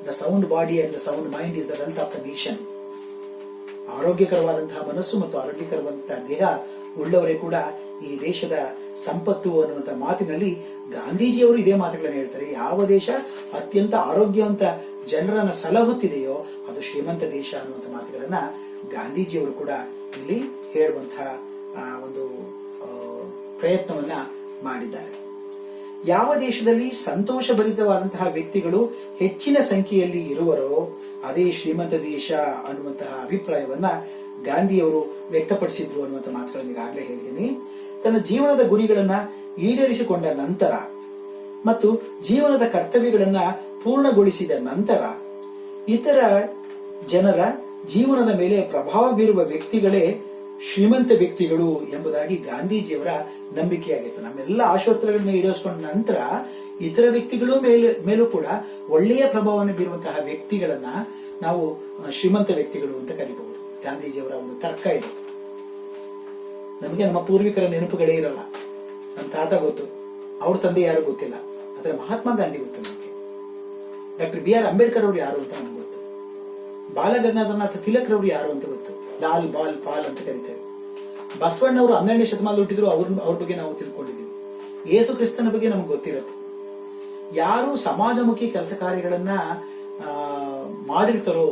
The sound body and the sound mind is the wealth of the nation. ಆರೋಗ್ಯಕರವಾದಂತಹ ಮನಸ್ಸು ಮತ್ತು ಆರೋಗ್ಯಕರವಾದಂತಹ ದೇಹ ಉಳ್ಳವರೇ ಕೂಡ ಈ ದೇಶದ ಸಂಪತ್ತು ಅನ್ನುವಂಥ ಮಾತಿನಲ್ಲಿ ಗಾಂಧೀಜಿಯವರು ಇದೇ ಮಾತುಗಳನ್ನು ಹೇಳ್ತಾರೆ. ಯಾವ ದೇಶ ಅತ್ಯಂತ ಆರೋಗ್ಯವಂತ ಜನರನ್ನ ಸಲಹುತ್ತಿದೆಯೋ ಅದು ಶ್ರೀಮಂತ ದೇಶ ಅನ್ನುವಂಥ ಮಾತುಗಳನ್ನ ಗಾಂಧೀಜಿಯವರು ಕೂಡ ಇಲ್ಲಿ ಹೇಳುವಂತಹ ಒಂದು ಪ್ರಯತ್ನವನ್ನ ಮಾಡಿದ್ದಾರೆ. ಯಾವ ದೇಶದಲ್ಲಿ ಸಂತೋಷಭರಿತವಾದಂತಹ ವ್ಯಕ್ತಿಗಳು ಹೆಚ್ಚಿನ ಸಂಖ್ಯೆಯಲ್ಲಿ ಇರುವರೋ ಅದೇ ಶ್ರೀಮಂತ ದೇಶ ಅನ್ನುವಂತಹ ಅಭಿಪ್ರಾಯವನ್ನ ಗಾಂಧಿಯವರು ವ್ಯಕ್ತಪಡಿಸಿದ್ರು ಅನ್ನುವಂಥ ಮಾತುಗಳನ್ನು ಈಗಾಗಲೇ ಹೇಳಿದ್ದೀನಿ. ತನ್ನ ಜೀವನದ ಗುರಿಗಳನ್ನ ಈಡೇರಿಸಿಕೊಂಡ ನಂತರ ಮತ್ತು ಜೀವನದ ಕರ್ತವ್ಯಗಳನ್ನ ಪೂರ್ಣಗೊಳಿಸಿದ ನಂತರ ಇತರ ಜನರ ಜೀವನದ ಮೇಲೆ ಪ್ರಭಾವ ಬೀರುವ ವ್ಯಕ್ತಿಗಳೇ ಶ್ರೀಮಂತ ವ್ಯಕ್ತಿಗಳು ಎಂಬುದಾಗಿ ಗಾಂಧೀಜಿಯವರ ನಂಬಿಕೆಯಾಗಿತ್ತು. ನಮ್ಮೆಲ್ಲ ಆಶೋತ್ತರಗಳನ್ನ ಈಡೇರಿಸಿಕೊಂಡ ನಂತರ ಇತರ ವ್ಯಕ್ತಿಗಳು ಮೇಲೂ ಕೂಡ ಒಳ್ಳೆಯ ಪ್ರಭಾವವನ್ನು ಬೀರುವಂತಹ ವ್ಯಕ್ತಿಗಳನ್ನ ನಾವು ಶ್ರೀಮಂತ ವ್ಯಕ್ತಿಗಳು ಅಂತ ಕರೀಬಹುದು. ಗಾಂಧೀಜಿಯವರ ಒಂದು ತರ್ಕ ಇದೆ. ನಮಗೆ ನಮ್ಮ ಪೂರ್ವಿಕರ ನೆನಪುಗಳೇ ಇರಲ್ಲ. ನಮ್ಮ ತಾತ ಗೊತ್ತು, ಅವ್ರ ತಂದೆ ಯಾರು ಗೊತ್ತಿಲ್ಲ, ಆದ್ರೆ ಮಹಾತ್ಮ ಗಾಂಧಿ ಗೊತ್ತು ನಮಗೆ. ಡಾಕ್ಟರ್ ಬಿ ಆರ್ ಅಂಬೇಡ್ಕರ್ ಅವರು ಯಾರು ಅಂತ ನಮ್ಗೆ ಗೊತ್ತು. ಬಾಲಗಂಗಾಧರನಾಥ ತಿಲಕ್ ರವರು ಯಾರು ಅಂತ ಗೊತ್ತು. ಲಾಲ್ ಬಾಲ್ ಪಾಲ್ ಅಂತ ಕರೀತೇವೆ. ಬಸವಣ್ಣವರು 12ನೇ ಶತಮಾನದಲ್ಲಿ ಹುಟ್ಟಿದ್ರು, ಅವ್ರ ಬಗ್ಗೆ ನಾವು ತಿಳ್ಕೊಂಡಿದ್ದೀವಿ. ಯೇಸು ಕ್ರಿಸ್ತನ ಬಗ್ಗೆ ನಮ್ಗೆ ಗೊತ್ತಿರುತ್ತೆ. ಯಾರು ಸಮಾಜಮುಖಿ ಕೆಲಸ ಕಾರ್ಯಗಳನ್ನ ಮಾಡಿರ್ತಾರೋ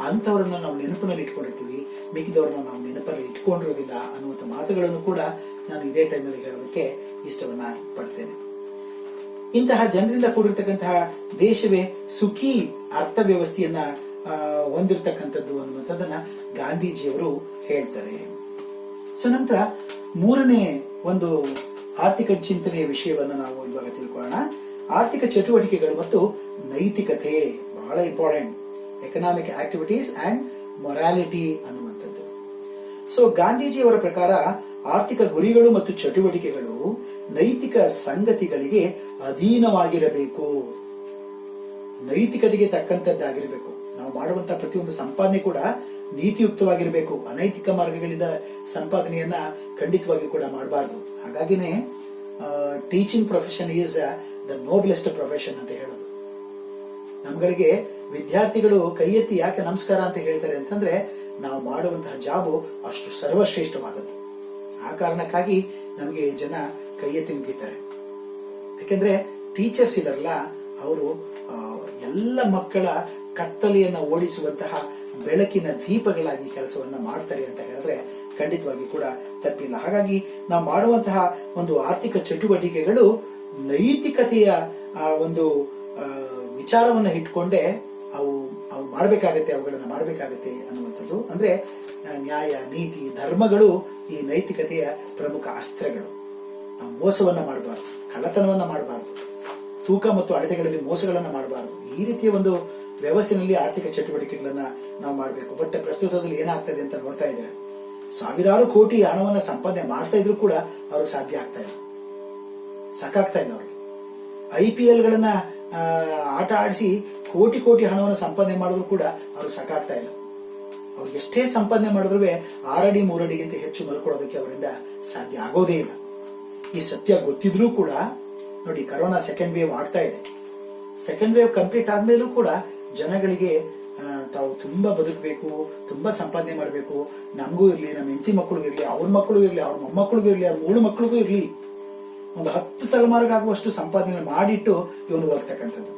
ಅಂತವರನ್ನ ನಾವು ನೆನಪಿನಲ್ಲಿ ಇಟ್ಕೊಂಡಿರ್ತೀವಿ, ಮಿಕ್ಕಿದವ್ರನ್ನ ನಾವು ನೆನಪಲ್ಲಿ ಇಟ್ಕೊಂಡಿರೋದಿಲ್ಲ ಅನ್ನುವಂಥ ಮಾತುಗಳನ್ನು ಕೂಡ ನಾನು ಇದೇ ಟೈಮಲ್ಲಿ ಹೇಳೋದಕ್ಕೆ ಇಷ್ಟವನ್ನ ಪಡ್ತೇನೆ. ಇಂತಹ ಜನರಿಂದ ಕೂಡಿರ್ತಕ್ಕಂತಹ ದೇಶವೇ ಸುಖಿ ಅರ್ಥವ್ಯವಸ್ಥೆಯನ್ನ ಹೊಂದಿರತಕ್ಕಂಥದ್ದು ಅನ್ನುವಂಥದ್ದನ್ನ ಗಾಂಧೀಜಿಯವರು ಹೇಳ್ತಾರೆ. ಸೊ ನಂತರ ಮೂರನೇ ಒಂದು ಆರ್ಥಿಕ ಚಿಂತನೆಯ ವಿಷಯವನ್ನ ನಾವು ಇವಾಗ ತಿಳ್ಕೊಳ್ಳೋಣ. ಆರ್ಥಿಕ ಚಟುವಟಿಕೆಗಳು ಮತ್ತು ನೈತಿಕತೆ ಬಹಳ important. Economic activities and morality ಅನ್ನುವಂಥದ್ದು. ಸೊ ಗಾಂಧೀಜಿಯವರ ಪ್ರಕಾರ ಆರ್ಥಿಕ ಗುರಿಗಳು ಮತ್ತು ಚಟುವಟಿಕೆಗಳು ನೈತಿಕ ಸಂಗತಿಗಳಿಗೆ ಅಧೀನವಾಗಿರಬೇಕು, ನೈತಿಕತೆಗೆ ತಕ್ಕಂತದ್ದಾಗಿರಬೇಕು. ನಾವು ಮಾಡುವಂತಹ ಪ್ರತಿಯೊಂದು ಸಂಪಾದನೆ ಕೂಡ ನೀತಿಯುಕ್ತವಾಗಿರಬೇಕು. ಅನೈತಿಕ ಮಾರ್ಗಗಳಿಂದ ಸಂಪಾದನೆಯನ್ನ ಖಂಡಿತವಾಗಿ ಕೂಡ ಮಾಡಬಾರ್ದು. ಹಾಗಾಗಿನೇ teaching profession is the noblest profession ಅಂತ ಹೇಳೋದು. ನಮ್ಗಳಿಗೆ ವಿದ್ಯಾರ್ಥಿಗಳು ಕೈ ಎತ್ತಿ ಯಾಕೆ ನಮಸ್ಕಾರ ಅಂತ ಹೇಳ್ತಾರೆ ಅಂತಂದ್ರೆ ನಾವು ಮಾಡುವಂತಹ ಜಾಬು ಅಷ್ಟು ಸರ್ವಶ್ರೇಷ್ಠವಾದದ್ದು. ಆ ಕಾರಣಕ್ಕಾಗಿ ನಮಗೆ ಜನ ಕೈ ಎತ್ತಿ ಮುಗಿತಾರೆ. ಯಾಕೆಂದ್ರೆ ಟೀಚರ್ಸ್ ಇದಾರಲ್ಲ, ಅವರು ಎಲ್ಲ ಮಕ್ಕಳ ಕತ್ತಲೆಯನ್ನ ಓಡಿಸುವಂತಹ ಬೆಳಕಿನ ದೀಪಗಳಾಗಿ ಕೆಲಸವನ್ನ ಮಾಡ್ತಾರೆ ಅಂತ ಹೇಳಿದ್ರೆ ಖಂಡಿತವಾಗಿ ಕೂಡ ತಪ್ಪಿಲ್ಲ. ಹಾಗಾಗಿ ನಾವು ಮಾಡುವಂತಹ ಒಂದು ಆರ್ಥಿಕ ಚಟುವಟಿಕೆಗಳು ನೈತಿಕತೆಯ ಒಂದು ವಿಚಾರವನ್ನ ಇಟ್ಕೊಂಡೆ ಅವು ಮಾಡಬೇಕಾಗತ್ತೆ, ಅವುಗಳನ್ನ ಮಾಡಬೇಕಾಗತ್ತೆ ಅನ್ನುವಂಥದ್ದು. ಅಂದ್ರೆ ನ್ಯಾಯ, ನೀತಿ, ಧರ್ಮಗಳು ಈ ನೈತಿಕತೆಯ ಪ್ರಮುಖ ಅಸ್ತ್ರಗಳು. ನಾವು ಮೋಸವನ್ನ ಮಾಡಬಾರ್ದು, ಕಳ್ಳತನವನ್ನ ಮಾಡಬಾರ್ದು, ತೂಕ ಮತ್ತು ಅಳತೆಗಳಲ್ಲಿ ಮೋಸಗಳನ್ನ ಮಾಡಬಾರ್ದು. ಈ ರೀತಿಯ ಒಂದು ವ್ಯವಸ್ಥೆಯಲ್ಲಿ ಆರ್ಥಿಕ ಚಟುವಟಿಕೆಗಳನ್ನ ನಾವು ಮಾಡಬೇಕು. ಬಟ್ ಪ್ರಸ್ತುತದಲ್ಲಿ ಏನಾಗ್ತದೆ ಅಂತ ನೋಡ್ತಾ ಇದ್ದಾರೆ. ಸಾವಿರಾರು ಕೋಟಿ ಹಣವನ್ನ ಸಂಪಾದನೆ ಮಾಡ್ತಾ ಇದ್ರು ಕೂಡ ಅವ್ರಿಗೆ ಸಾಧ್ಯ ಆಗ್ತಾ ಇಲ್ಲ, ಸಾಕಾಗ್ತಾ ಇಲ್ಲ ಅವ್ರಿಗೆ. IPL ಗಳನ್ನ ಆಟ ಆಡಿಸಿ ಕೋಟಿ ಕೋಟಿ ಹಣವನ್ನು ಸಂಪಾದನೆ ಮಾಡಿದ್ರು ಕೂಡ ಅವ್ರಿಗೆ ಸಾಕಾಗ್ತಾ ಇಲ್ಲ. ಅವ್ರಿಗೆ ಎಷ್ಟೇ ಸಂಪಾದನೆ ಮಾಡಿದ್ರು 6 ಅಡಿ 3 ಅಡಿಗಿಂತ ಹೆಚ್ಚು ಮಲ್ಕೊಳ್ಳೋದಕ್ಕೆ ಅವರಿಂದ ಸಾಧ್ಯ ಆಗೋದೇ ಇಲ್ಲ. ಈ ಸತ್ಯ ಗೊತ್ತಿದ್ರೂ ಕೂಡ ನೋಡಿ, ಕರೋನಾ ಸೆಕೆಂಡ್ ವೇವ್ ಆಗ್ತಾ ಇದೆ. ಸೆಕೆಂಡ್ ವೇವ್ ಕಂಪ್ಲೀಟ್ ಆದ್ಮೇಲೂ ಕೂಡ ಜನಗಳಿಗೆ ತಾವು ತುಂಬಾ ಬದುಕಬೇಕು, ತುಂಬಾ ಸಂಪಾದನೆ ಮಾಡಬೇಕು, ನಮಗೂ ಇರ್ಲಿ, ನಮ್ಮ ಹೆಂಡತಿ ಮಕ್ಕಳಿಗೂ ಇರ್ಲಿ, ಅವ್ರ ಮಕ್ಕಳಿಗೂ ಇರ್ಲಿ, ಅವ್ರ ಮೊಮ್ಮಕ್ಕಳಿಗೂ ಇರ್ಲಿ, ಅವ್ರ 3 ಮಕ್ಕಳಿಗೂ ಇರ್ಲಿ, ಒಂದು 10 ತಲೆಮಾರಿಗಾಗುವಷ್ಟು ಸಂಪಾದನೆ ಮಾಡಿಟ್ಟು ಇವನು ಹೋಗ್ತಕ್ಕಂಥದ್ದು.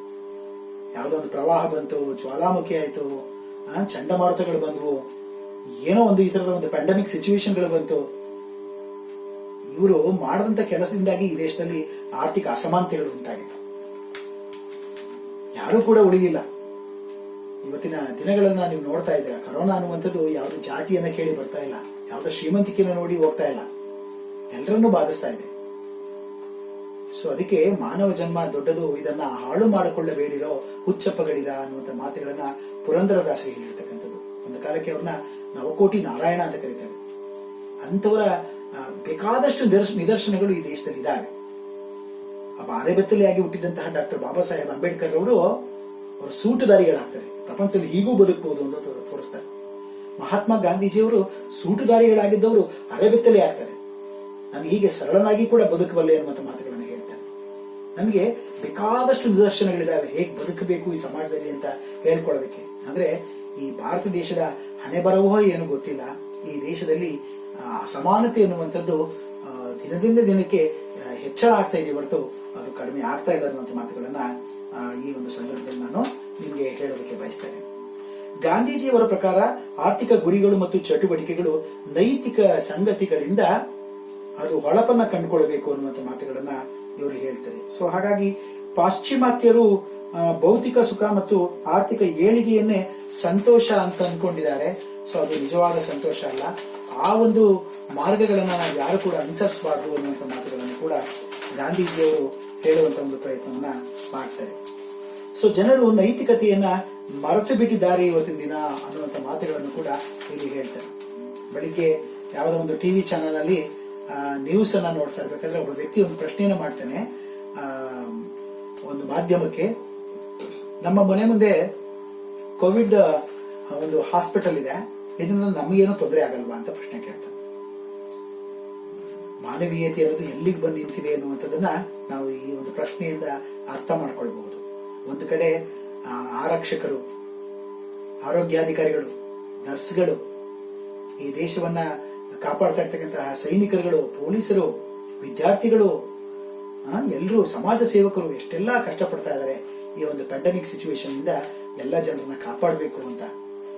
ಯಾವುದೋ ಒಂದು ಪ್ರವಾಹ ಬಂತು, ಜ್ವಾಲಾಮುಖಿ ಆಯ್ತು, ಚಂಡಮಾರುತಗಳು ಬಂದವು, ಏನೋ ಒಂದು ಈ ತರದ ಒಂದು ಪ್ಯಾಂಡಮಿಕ್ ಸಿಚುವೇಶನ್ಗಳು ಬಂತು. ಇವರು ಮಾಡಿದಂತ ಕೆಲಸದಿಂದಾಗಿ ಈ ದೇಶದಲ್ಲಿ ಆರ್ಥಿಕ ಅಸಮಾನತೆಗಳು ಉಂಟಾಗಿತ್ತು. ಯಾರೂ ಕೂಡ ಉಳಿಲಿಲ್ಲ. ಇವತ್ತಿನ ದಿನಗಳನ್ನ ನೀವು ನೋಡ್ತಾ ಇದ್ದೀರಾ. ಕರೋನಾ ಅನ್ನುವಂಥದ್ದು ಯಾವುದೇ ಜಾತಿಯನ್ನ ಕೇಳಿ ಬರ್ತಾ ಇಲ್ಲ, ಯಾವುದೋ ಶ್ರೀಮಂತಿಕೆಯನ್ನು ನೋಡಿ ಹೋಗ್ತಾ ಇಲ್ಲ, ಎಲ್ಲರನ್ನೂ ಬಾಧಿಸ್ತಾ ಇದೆ. ಸೊ ಅದಕ್ಕೆ ಮಾನವ ಜನ್ಮ ದೊಡ್ಡದು, ಇದನ್ನ ಹಾಳು ಮಾಡಿಕೊಳ್ಳಬೇಡಿರೋ ಹುಚ್ಚಪ್ಪಗಳಿರ ಅನ್ನುವಂಥ ಮಾತುಗಳನ್ನ ಪುರಂದರದಾಸರು ಹೇಳಿರ್ತಕ್ಕಂಥದ್ದು. ಒಂದು ಕಾಲಕ್ಕೆ ಅವ್ರನ್ನ ನವಕೋಟಿ ನಾರಾಯಣ ಅಂತ ಕರೀತಾರೆ. ಅಂತವರ ಬೇಕಾದಷ್ಟು ನಿದರ್ಶನಗಳು ಈ ದೇಶದಲ್ಲಿ ಇದ್ದಾವೆ. ಬಾರೆಬೆತ್ತಲೆಯಾಗಿ ಹುಟ್ಟಿದಂತಹ ಡಾಕ್ಟರ್ ಬಾಬಾ ಸಾಹೇಬ್ ಅಂಬೇಡ್ಕರ್ ಅವರು ಸೂಟುದಾರಿಗಳಾಗ್ತಾರೆ. ಪ್ರಪಂಚದಲ್ಲಿ ಹೀಗೂ ಬದುಕಬಹುದು ಅಂತ ತೋರಿಸ್ತಾರೆ. ಮಹಾತ್ಮ ಗಾಂಧೀಜಿಯವರು ಸೂಟುದಾರಿಗಳಾಗಿದ್ದವರು ಅರೆಬೆತ್ತಲೆ ಆಗ್ತಾರೆ. ನಾನು ಹೀಗೆ ಸರಳನಾಗಿ ಕೂಡ ಬದುಕಬಲ್ಲೆ ಅನ್ನುವಂಥ ಮಾತುಗಳನ್ನು ಹೇಳ್ತಾರೆ. ನಮಗೆ ಬೇಕಾದಷ್ಟು ನಿದರ್ಶನಗಳಿದಾವೆ ಹೇಗೆ ಬದುಕಬೇಕು ಈ ಸಮಾಜದಲ್ಲಿ ಅಂತ ಹೇಳ್ಕೊಳ್ಳೋದಕ್ಕೆ. ಅಂದ್ರೆ ಈ ಭಾರತ ದೇಶದ ಹಣೆ ಬರವೋ ಏನು ಗೊತ್ತಿಲ್ಲ. ಈ ದೇಶದಲ್ಲಿ ಅಸಮಾನತೆ ಎನ್ನುವಂಥದ್ದು ದಿನದಿಂದ ದಿನಕ್ಕೆ ಹೆಚ್ಚಳ ಆಗ್ತಾ ಇದೆ ಹೊರತು ಅದು ಕಡಿಮೆ ಆಗ್ತಾ ಇಲ್ಲ ಅನ್ನುವಂಥ ಮಾತುಗಳನ್ನ ಈ ಒಂದು ಸಂದರ್ಭದಲ್ಲಿ ನಾನು ನಿಮಗೆ ಹೇಳೋದಕ್ಕೆ ಬಯಸ್ತೇನೆ. ಗಾಂಧೀಜಿಯವರ ಪ್ರಕಾರ ಆರ್ಥಿಕ ಗುರಿಗಳು ಮತ್ತು ಚಟುವಟಿಕೆಗಳು ನೈತಿಕ ಸಂಗತಿಗಳಿಂದ ಅದು ಹೊಳಪನ್ನ ಕಂಡುಕೊಳ್ಳಬೇಕು ಅನ್ನುವಂಥ ಮಾತುಗಳನ್ನ ಇವರು ಹೇಳ್ತಾರೆ. ಸೊ ಹಾಗಾಗಿ ಪಾಶ್ಚಿಮಾತ್ಯರು ಭೌತಿಕ ಸುಖ ಮತ್ತು ಆರ್ಥಿಕ ಏಳಿಗೆಯನ್ನೇ ಸಂತೋಷ ಅಂತ ಅನ್ಕೊಂಡಿದ್ದಾರೆ. ಸೊ ಅದು ನಿಜವಾದ ಸಂತೋಷ ಅಲ್ಲ. ಆ ಒಂದು ಮಾರ್ಗಗಳನ್ನ ನಾವು ಯಾರು ಕೂಡ ಅನುಸರಿಸಬಾರದು ಅನ್ನುವಂಥ ಮಾತುಗಳನ್ನು ಕೂಡ ಗಾಂಧೀಜಿಯವರು ಹೇಳುವಂತ ಒಂದು ಪ್ರಯತ್ನವನ್ನ ಮಾಡ್ತಾರೆ. ಸೊ ಜನರು ನೈತಿಕತೆಯನ್ನ ಮರೆತು ಬಿಟ್ಟಿದ್ದಾರೆ ಇವತ್ತಿನ ದಿನ ಅನ್ನುವಂಥ ಮಾತುಗಳನ್ನು ಕೂಡ ಇಲ್ಲಿ ಹೇಳ್ತಾರೆ. ಬೆಳಿಗ್ಗೆ ಯಾವುದೋ ಒಂದು ಟಿವಿ ಚಾನೆಲ್ ಅಲ್ಲಿ ನ್ಯೂಸ್ ಅನ್ನ ನೋಡ್ತಾ ಇರ್ಬೇಕಾದ್ರೆ ಒಬ್ಬ ವ್ಯಕ್ತಿ ಒಂದು ಪ್ರಶ್ನೆಯನ್ನ ಮಾಡ್ತಾನೆ ಒಂದು ಮಾಧ್ಯಮಕ್ಕೆ, ನಮ್ಮ ಮನೆ ಮುಂದೆ ಕೋವಿಡ್ ಒಂದು ಹಾಸ್ಪಿಟಲ್ ಇದೆ, ಇದರಿಂದ ನಮಗೇನು ತೊಂದರೆ ಆಗಲ್ವಾ ಅಂತ ಪ್ರಶ್ನೆ ಕೇಳ್ತಾನೆ. ಮಾನವೀಯತೆ ಅನ್ನೋದು ಎಲ್ಲಿಗೆ ಬಂದು ನಿಂತಿದೆ ಅನ್ನುವಂಥದ್ದನ್ನ ನಾವು ಈ ಒಂದು ಪ್ರಶ್ನೆಯಿಂದ ಅರ್ಥ ಮಾಡ್ಕೊಳ್ಬಹುದು. ಒಂದು ಕಡೆ ಆರಕ್ಷಕರು, ಆರೋಗ್ಯಾಧಿಕಾರಿಗಳು, ನರ್ಸ್ಗಳು, ಈ ದೇಶವನ್ನ ಕಾಪಾಡ್ತಾ ಇರ್ತಕ್ಕಂತಹ ಸೈನಿಕರುಗಳು, ಪೊಲೀಸರು, ವಿದ್ಯಾರ್ಥಿಗಳು, ಎಲ್ಲರೂ ಸಮಾಜ ಸೇವಕರು ಎಷ್ಟೆಲ್ಲಾ ಕಷ್ಟಪಡ್ತಾ ಇದ್ದಾರೆ ಈ ಒಂದು ಪ್ಯಾಂಡಮಿಕ್ ಸಿಚುವೇಶನ್ ಇಂದ ಎಲ್ಲ ಜನರನ್ನ ಕಾಪಾಡಬೇಕು ಅಂತ.